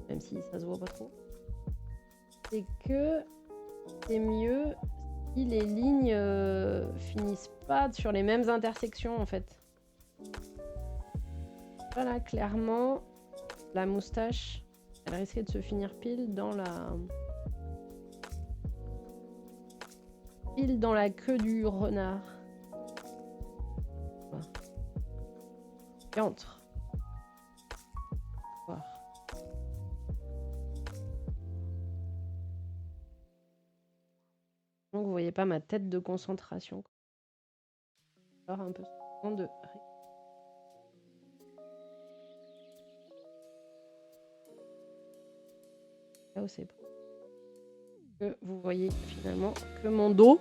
même si ça se voit pas trop, c'est que c'est mieux si les lignes finissent pas sur les mêmes intersections, en fait. Voilà, clairement, la moustache, elle risquait de se finir pile dans la queue du renard. Voilà. Et entre. Voir. Donc vous voyez pas ma tête de concentration. Alors un peu de... Là où c'est pas. Que vous voyez finalement que mon dos.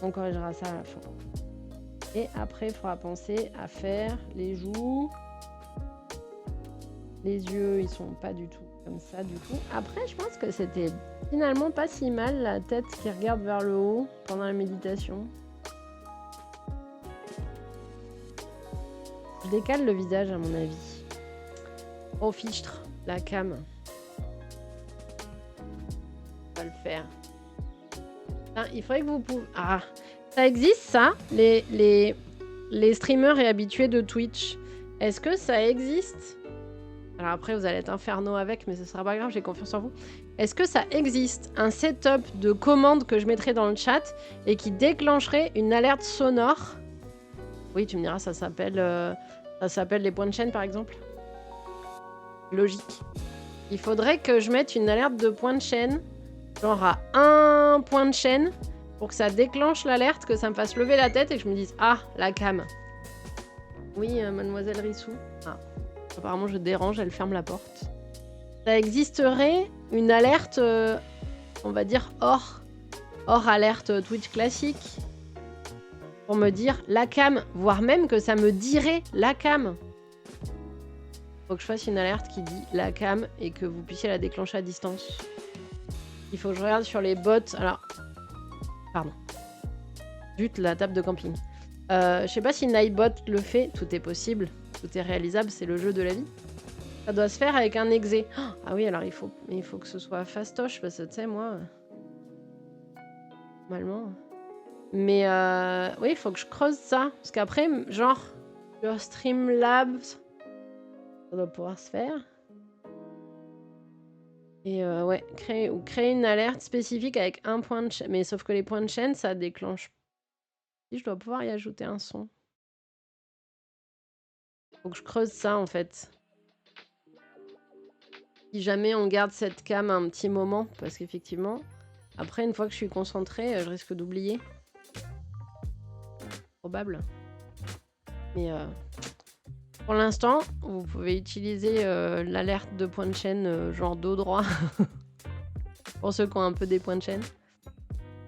On corrigera ça à la fin. Et après, il faudra penser à faire les joues. Les yeux, ils sont pas du tout comme ça du coup. Après, je pense que c'était finalement pas si mal la tête qui regarde vers le haut pendant la méditation. Je décale le visage à mon avis. Oh fichtre, la cam. On va le faire. Ah, il faudrait que vous pouvez... Ah, ça existe ça, les streamers et habitués de Twitch. Est-ce que ça existe? Alors après, vous allez être infernaux avec, mais ce sera pas grave, j'ai confiance en vous. Est-ce que ça existe un setup de commande que je mettrai dans le chat et qui déclencherait une alerte sonore? Oui, tu me diras, ça s'appelle les points de chaîne, par exemple. Logique. Il faudrait que je mette une alerte de point de chaîne, genre à un point de chaîne, pour que ça déclenche l'alerte, que ça me fasse lever la tête et que je me dise « Ah, la cam !» Oui, mademoiselle Rissou. Ah. Apparemment, je dérange, elle ferme la porte. Ça existerait une alerte, on va dire, hors alerte Twitch classique, pour me dire la cam, voire même que ça me dirait la cam. Faut que je fasse une alerte qui dit la cam et que vous puissiez la déclencher à distance. Il faut que je regarde sur les bots. Alors, pardon. Zut, la table de camping. Je sais pas si Nightbot le fait. Tout est possible. Tout est réalisable. C'est le jeu de la vie. Ça doit se faire avec un exé. Ah oui, alors il faut que ce soit fastoche. Parce que tu sais, moi... Normalement... Mais oui, il faut que je creuse ça. Parce qu'après, genre, sur Streamlabs, ça doit pouvoir se faire. Et ouais, créer une alerte spécifique avec un point de chaîne. Mais sauf que les points de chaîne, ça déclenche. Si je dois pouvoir y ajouter un son. Faut que je creuse ça en fait. Si jamais on garde cette cam un petit moment, parce qu'effectivement, après une fois que je suis concentrée, je risque d'oublier. Probable. Mais pour l'instant, vous pouvez utiliser l'alerte de point de chaîne genre dos droit. Pour ceux qui ont un peu des points de chaîne.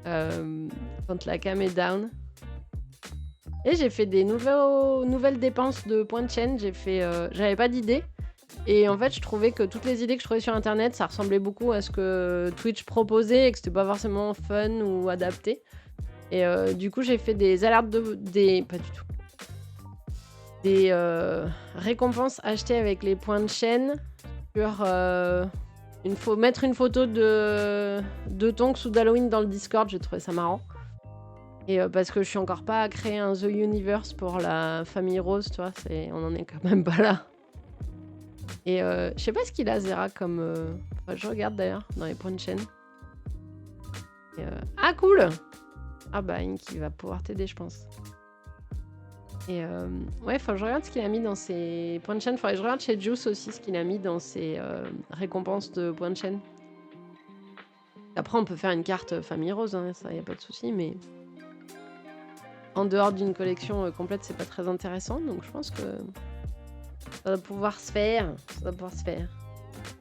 Quand la cam est down. Et j'ai fait des nouvelles dépenses de points de chaîne. J'avais pas d'idée. Et en fait, je trouvais que toutes les idées que je trouvais sur internet, ça ressemblait beaucoup à ce que Twitch proposait et que c'était pas forcément fun ou adapté. Et du coup, j'ai fait des alertes pas du tout. Des récompenses achetées avec les points de chaîne sur mettre une photo de Tonks ou d'Halloween dans le Discord. J'ai trouvé ça marrant. Et parce que je suis encore pas à créer un The Universe pour la famille Rose, tu vois, on en est quand même pas là. Et je sais pas ce qu'il a Zera comme... Enfin, je regarde d'ailleurs dans les points de chaîne. Et, ah cool. Ah bah Inky va pouvoir t'aider je pense. Et ouais, faut que je regarde ce qu'il a mis dans ses points de chaîne. Faudrait que je regarde chez Juice aussi ce qu'il a mis dans ses récompenses de points de chaîne. Après on peut faire une carte famille Rose, hein, ça y a pas de souci, mais... en dehors d'une collection complète, c'est pas très intéressant. Donc je pense que ça va pouvoir se faire. Ça va pouvoir se faire.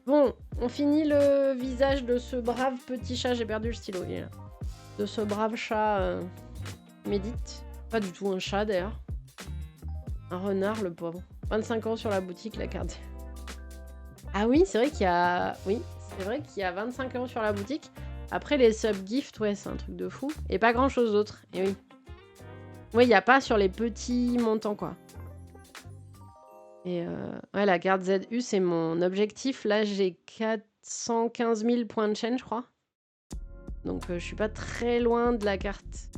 Bon, on finit le visage de ce brave petit chat. J'ai perdu le stylo. Il est là. De ce brave chat médite. Pas du tout un chat d'ailleurs. Un renard, le pauvre. 25 € sur la boutique, la carte. Ah oui, c'est vrai qu'il y a... Oui, c'est vrai qu'il y a 25 € sur la boutique. Après, les sub-gifts, ouais, c'est un truc de fou. Et pas grand-chose d'autre. Et oui. Oui, il n'y a pas sur les petits montants, quoi. Et ouais, la carte ZU, c'est mon objectif. Là, j'ai 415 000 points de chaîne, je crois. Donc, je suis pas très loin de la carte.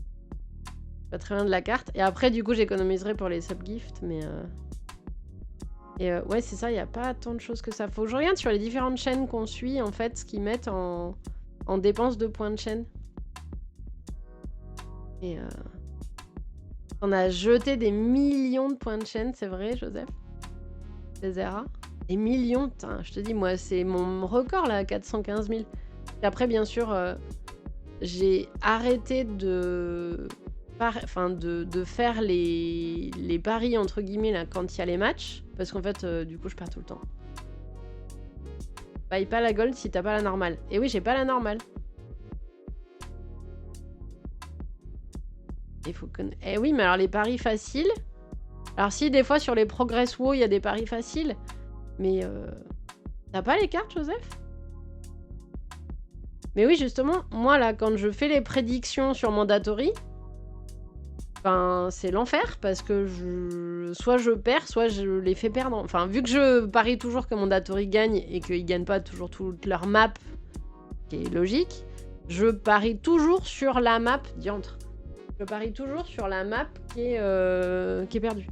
Pas très loin de la carte. Et après, du coup, j'économiserai pour les sub-gifts, mais... Et ouais, c'est ça, il n'y a pas tant de choses que ça. Faut que je regarde sur les différentes chaînes qu'on suit, en fait, ce qu'ils mettent en dépenses de points de chaîne. Et on a jeté des millions de points de chaîne, c'est vrai, Joseph? Les RA. Des millions, putain, je te dis, moi, c'est mon record, là, 415 000. Et après, bien sûr, j'ai arrêté de faire les paris, entre guillemets, là, quand il y a les matchs. Parce qu'en fait, du coup, je perds tout le temps. Paye pas la gold si t'as pas la normale. Et oui, j'ai pas la normale. Il faut que... Eh oui, mais alors les paris faciles... Alors si, des fois, sur les Progress WoW, il y a des paris faciles. Mais t'as pas les cartes, Joseph? Mais oui, justement, moi, là, quand je fais les prédictions sur Mandatory... Enfin, c'est l'enfer parce que soit je perds, soit je les fais perdre. Enfin, vu que je parie toujours que Mandatory gagne et qu'ils gagnent pas toujours toute leur map, qui est logique, je parie toujours sur la map diantre. Je parie toujours sur la map qui est perdue.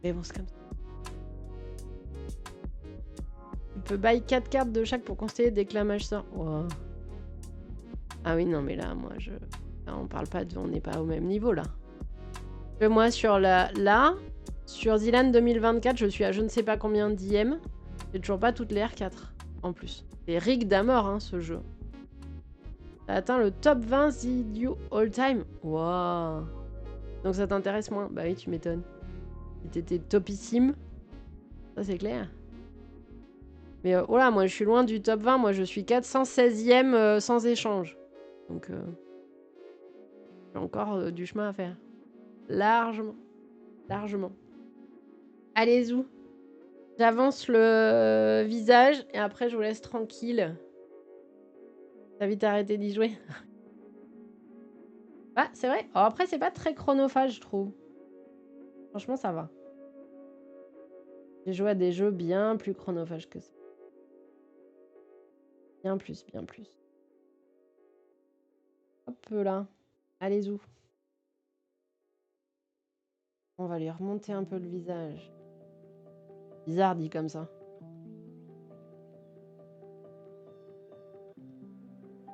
Mais bon, c'est comme ça. Tu peux buy 4 cartes de chaque pour constater dès que la mage sort. Wow. Ah oui, non, mais là, moi, je... Là, on parle pas de... On n'est pas au même niveau, là. Moi, sur là, sur Zilan 2024, je suis à je ne sais pas combien d'IM. J'ai toujours pas toutes les R4, en plus. C'est rig d'Amor, hein, ce jeu. T'as atteint le top 20 Zidu all-time. Waouh. Donc ça t'intéresse moins? Bah oui, tu m'étonnes. T'étais topissime. Ça, c'est clair. Mais oh là, moi, je suis loin du top 20. Moi, je suis 416e sans échange. Donc... J'ai encore du chemin à faire. Largement. Largement. Allez, Zou. J'avance le visage et après je vous laisse tranquille. T'as vite arrêté d'y jouer. Ah, c'est vrai. Oh, après, c'est pas très chronophage, je trouve. Franchement, ça va. J'ai joué à des jeux bien plus chronophages que ça. Bien plus, bien plus. Hop là. Allez, Zou. On va lui remonter un peu le visage. Bizarre dit comme ça.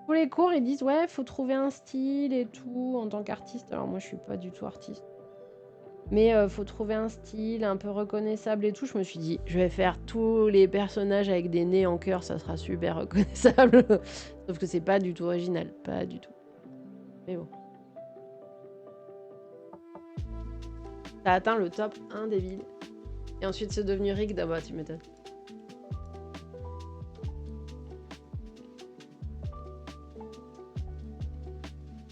Tous les cours, ils disent ouais, faut trouver un style et tout en tant qu'artiste. Alors moi, je suis pas du tout artiste. Mais faut trouver un style un peu reconnaissable et tout. Je me suis dit, je vais faire tous les personnages avec des nez en cœur, ça sera super reconnaissable. Sauf que c'est pas du tout original, pas du tout. Mais bon. T'as atteint le top 1 des villes. Et ensuite, c'est devenu rig d'abord, tu m'étonnes.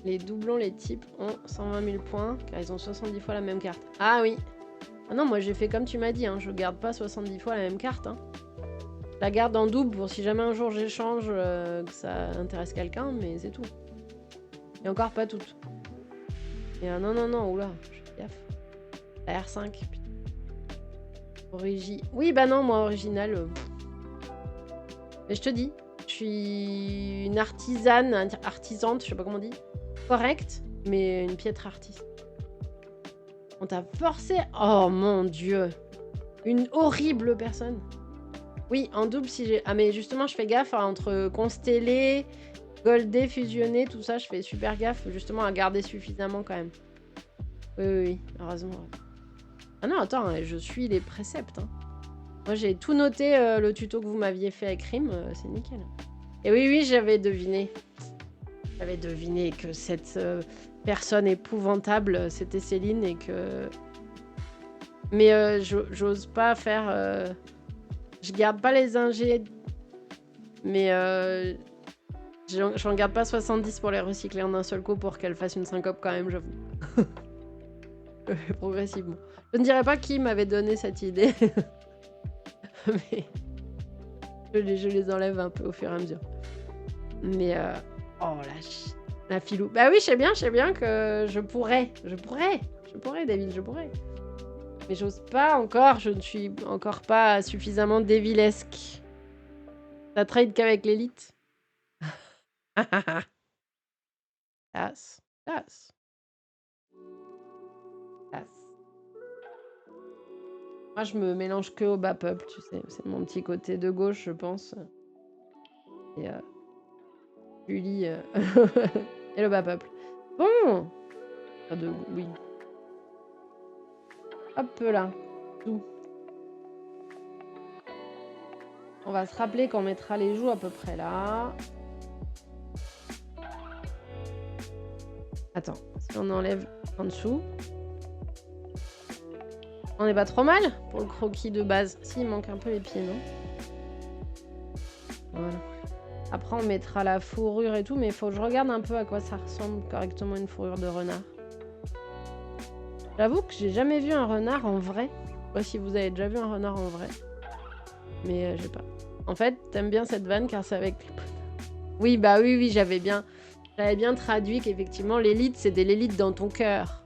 Les doublons, les types ont 120 000 points, car ils ont 70 fois la même carte. Ah oui. Ah non, moi j'ai fait comme tu m'as dit, hein. Je garde pas 70 fois la même carte. Hein. Je la garde en double pour si jamais un jour j'échange, que ça intéresse quelqu'un, mais c'est tout. Et encore pas toutes. Et non, non, non, oula, je fais gaffe. La R5, putain. Oui, bah non, moi, original. Mais je te dis, je suis une artisane, artisante, je sais pas comment on dit. Correcte, mais une piètre artiste. On t'a forcé. Oh mon dieu. Une horrible personne. Oui, en double si j'ai... Ah mais justement, je fais gaffe entre constellé, goldé, fusionné, tout ça, je fais super gaffe justement à garder suffisamment quand même. Oui, oui, oui, heureusement. Ah non, attends, je suis les préceptes. Hein. Moi, j'ai tout noté, le tuto que vous m'aviez fait avec Rim, c'est nickel. Et oui, oui, j'avais deviné. J'avais deviné que cette personne épouvantable, c'était Céline et que... Mais j'ose pas faire... Je garde pas les ingés, mais j'en garde pas 70 pour les recycler en un seul coup pour qu'elle fasse une syncope quand même, j'avoue. Progressivement. Je ne dirais pas qui m'avait donné cette idée, mais je les enlève un peu au fur et à mesure. Mais oh la filou. Bah oui, je sais bien que je pourrais, David, je pourrais. Mais j'ose pas encore, je ne suis encore pas suffisamment dévilesque. Ça trade qu'avec l'élite. Classe. Moi, je me mélange que au bas peuple, tu sais. C'est mon petit côté de gauche, je pense. Et Julie et le bas peuple. Bon. Oui. Hop là. Tout. On va se rappeler qu'on mettra les joues à peu près là. Attends, si on enlève en dessous. On n'est pas trop mal pour le croquis de base. Si, il manque un peu les pieds, non? Voilà. Après, on mettra la fourrure et tout, mais il faut que je regarde un peu à quoi ça ressemble correctement une fourrure de renard. J'avoue que j'ai jamais vu un renard en vrai. Je sais pas si vous avez déjà vu un renard en vrai. Mais je sais pas. En fait, t'aimes bien cette vanne car c'est avec... Oui, bah oui, j'avais bien traduit qu'effectivement, l'élite, c'était l'élite dans ton cœur.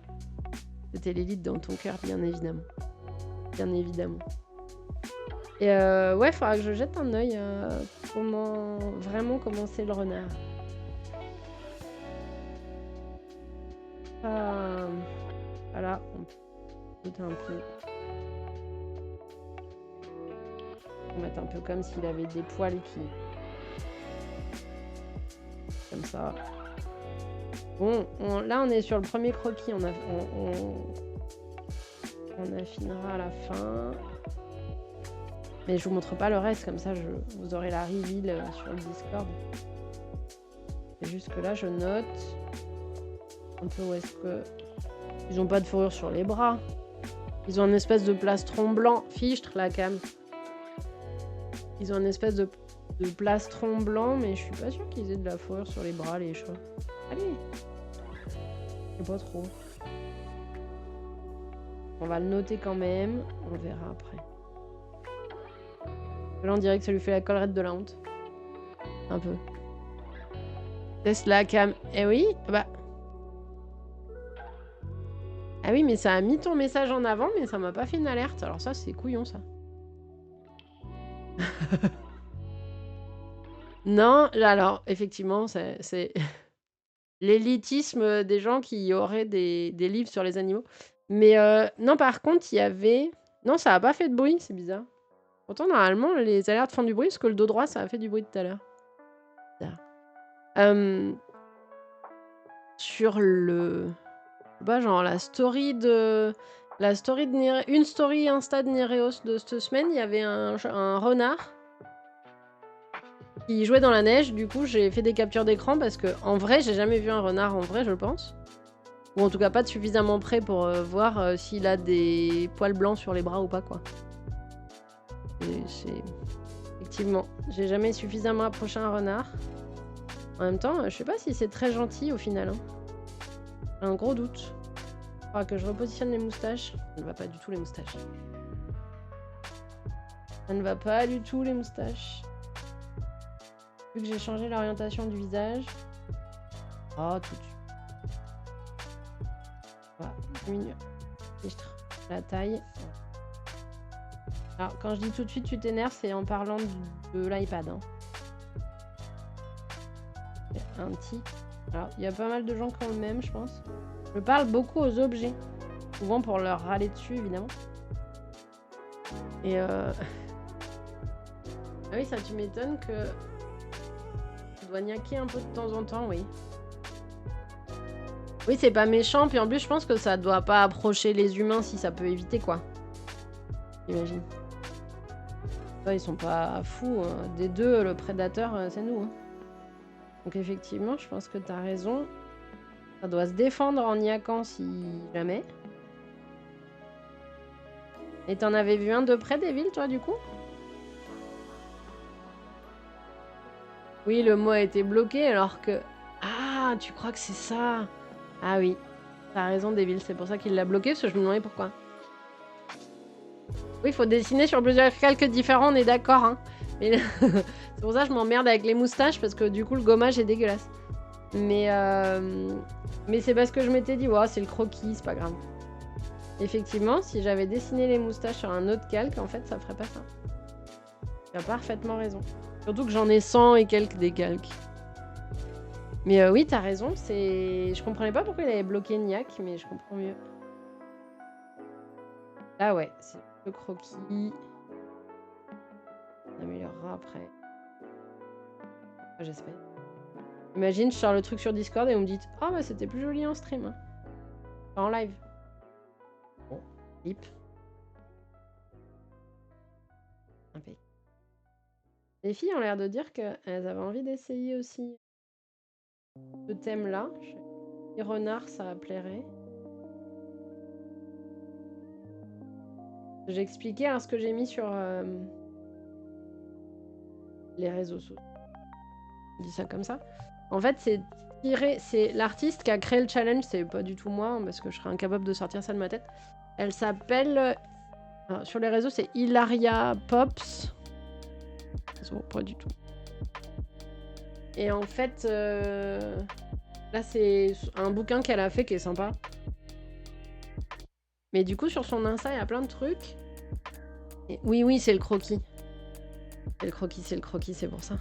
C'était l'élite dans ton cœur, bien évidemment. Bien évidemment. Et ouais, faudra que je jette un œil comment c'est le renard. Voilà, on peut un peu. On va mettre un peu comme s'il avait des poils qui... Comme ça. Bon, là on est sur le premier croquis, on affinera à la fin. Mais je vous montre pas le reste, comme ça vous aurez la reveal sur le Discord. Et jusque là je note un peu où est-ce que... Ils ont pas de fourrure sur les bras. Ils ont un espèce de plastron blanc. Fichtre la cam. Ils ont un espèce de plastron blanc, mais je suis pas sûre qu'ils aient de la fourrure sur les bras, les chats. Allez. Je sais pas trop. On va le noter quand même. On verra après. Là, on dirait que ça lui fait la collerette de la honte. Un peu. Teste la cam. Eh oui, bah... Ah oui, mais ça a mis ton message en avant, mais ça m'a pas fait une alerte. Alors ça, c'est couillon, ça. Non, alors, effectivement, c'est l'élitisme des gens qui auraient des livres sur les animaux. Mais non, par contre, il y avait... Non, ça a pas fait de bruit, c'est bizarre. Pourtant, normalement, les alertes font du bruit, parce que le dos droit, ça a fait du bruit tout à l'heure. Sur le... Bah, genre, la story de une story Insta de Nereos de cette semaine, il y avait un renard qui jouait dans la neige. Du coup, j'ai fait des captures d'écran parce que, en vrai, j'ai jamais vu un renard en vrai, je pense. Ou en tout cas, pas de suffisamment près pour voir s'il a des poils blancs sur les bras ou pas, quoi. Effectivement, j'ai jamais suffisamment approché un renard. En même temps, je sais pas si c'est très gentil au final. Hein. J'ai un gros doute. Il faudra que je repositionne les moustaches. Ça ne va pas du tout les moustaches. Ça ne va pas du tout les moustaches. Vu que j'ai changé l'orientation du visage. Oh, tout de suite. Voilà, diminuer. La taille. Alors, quand je dis tout de suite tu t'énerves, c'est en parlant de l'iPad. Hein. Un petit. Alors, il y a pas mal de gens qui ont le même, je pense. Je parle beaucoup aux objets. Souvent pour leur râler dessus, évidemment. Et Ah oui, ça, tu m'étonnes que... Tu dois niaquer un peu de temps en temps, oui. Oui, c'est pas méchant, puis en plus, je pense que ça doit pas approcher les humains si ça peut éviter, quoi. J'imagine. Ils sont pas fous. Des deux, le prédateur, c'est nous. Hein. Donc effectivement, je pense que t'as raison. Ça doit se défendre en niaquant si jamais. Et t'en avais vu un de près des villes, toi, du coup? Oui, le mot a été bloqué alors que... Ah, tu crois que c'est ça? Ah oui, t'as raison, Devil, c'est pour ça qu'il l'a bloqué, parce que je me demandais pourquoi. Oui, il faut dessiner sur plusieurs calques différents, on est d'accord. Hein. Mais c'est pour ça que je m'emmerde avec les moustaches, parce que du coup, le gommage est dégueulasse. Mais c'est parce que je m'étais dit, ouais, c'est le croquis, c'est pas grave. Effectivement, si j'avais dessiné les moustaches sur un autre calque, en fait, ça ferait pas ça. Tu as parfaitement raison. Surtout que j'en ai 100 et quelques des calques. Mais oui, t'as raison, c'est... Je comprenais pas pourquoi il avait bloqué Niac, mais je comprends mieux. Là, ouais, c'est le croquis. On améliorera après. Enfin, j'espère. Imagine, je sors le truc sur Discord et vous me dites « Ah, bah c'était plus joli en stream. Hein. » Pas en live. Bon, flip. Impec. Les filles ont l'air de dire qu'elles avaient envie d'essayer aussi ce thème-là. Les renards, ça plairait. J'ai expliqué alors, ce que j'ai mis sur les réseaux sociaux. Je dis ça comme ça. En fait, c'est l'artiste qui a créé le challenge, c'est pas du tout moi, parce que je serais incapable de sortir ça de ma tête. Elle s'appelle... sur les réseaux, c'est Hilaria Pops. Non, pas du tout. Et en fait, là, c'est un bouquin qu'elle a fait qui est sympa. Mais du coup, sur son Insta, il y a plein de trucs. Et oui, c'est le croquis. C'est le croquis, c'est pour ça.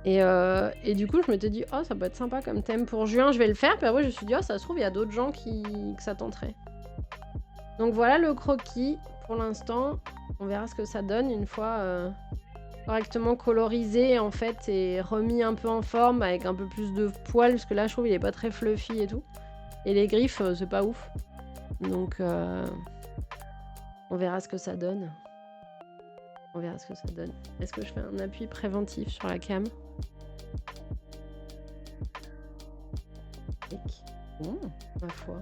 Et du coup, je m'étais dit, oh, ça peut être sympa comme thème pour juin, je vais le faire. Puis après, je me suis dit, oh, ça se trouve, il y a d'autres gens que ça tenterait. Donc voilà le croquis pour l'instant. On verra ce que ça donne une fois correctement colorisé en fait et remis un peu en forme avec un peu plus de poils parce que là je trouve il est pas très fluffy et tout. Et les griffes c'est pas ouf. Donc on verra ce que ça donne. On verra ce que ça donne. Est-ce que je fais un appui préventif sur la cam? Bon, ma foi.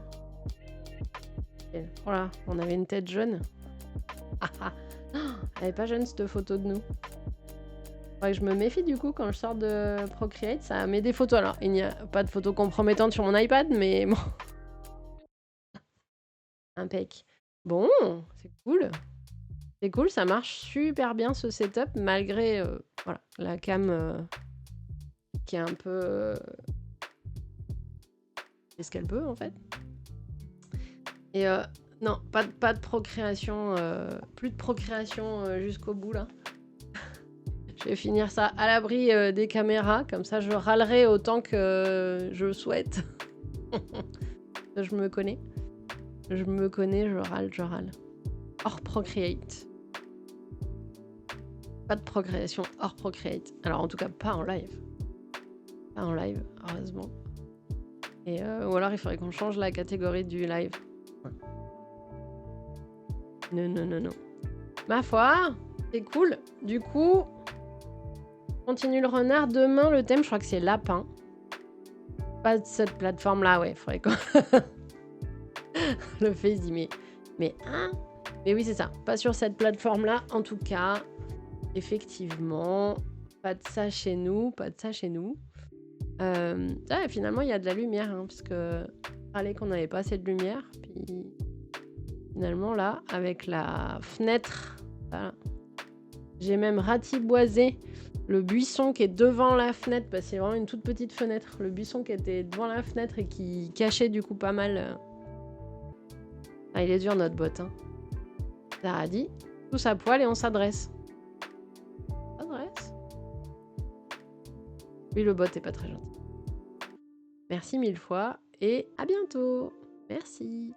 Voilà, on avait une tête jeune. Elle est pas jeune cette photo de nous. Ouais, je me méfie du coup quand je sors de Procreate, ça met des photos. Alors, il n'y a pas de photos compromettantes sur mon iPad, mais bon. Impec. Bon, c'est cool. C'est cool, ça marche super bien ce setup, malgré voilà, la cam qui est un peu... Est-ce qu'elle peut en fait? Et non, pas de procréation, plus de procréation jusqu'au bout là. Je vais finir ça à l'abri des caméras, comme ça je râlerai autant que je souhaite. Je me connais. Je râle. Hors Procreate. Pas de progression hors Procreate. Alors en tout cas pas en live. Pas en live, heureusement. Et ou alors il faudrait qu'on change la catégorie du live. Non. Ma foi, c'est cool. Du coup... Continue le renard. Demain, le thème, je crois que c'est lapin. Pas de cette plateforme-là, ouais. Faudrait qu'on... Le face dit, mais hein? Mais oui, c'est ça. Pas sur cette plateforme-là. En tout cas, effectivement, pas de ça chez nous. Finalement, il y a de la lumière, hein, parce que fallait qu'on n'avait pas assez de lumière. Puis finalement, là, avec la fenêtre, voilà. J'ai même ratiboisé le buisson qui est devant la fenêtre, parce que c'est vraiment une toute petite fenêtre. Le buisson qui était devant la fenêtre et qui cachait du coup pas mal. Ah, il est dur notre bot. Hein. Ça a dit, tous à poil et on s'adresse. Oui, le bot est pas très gentil. Merci 1000 fois et à bientôt. Merci.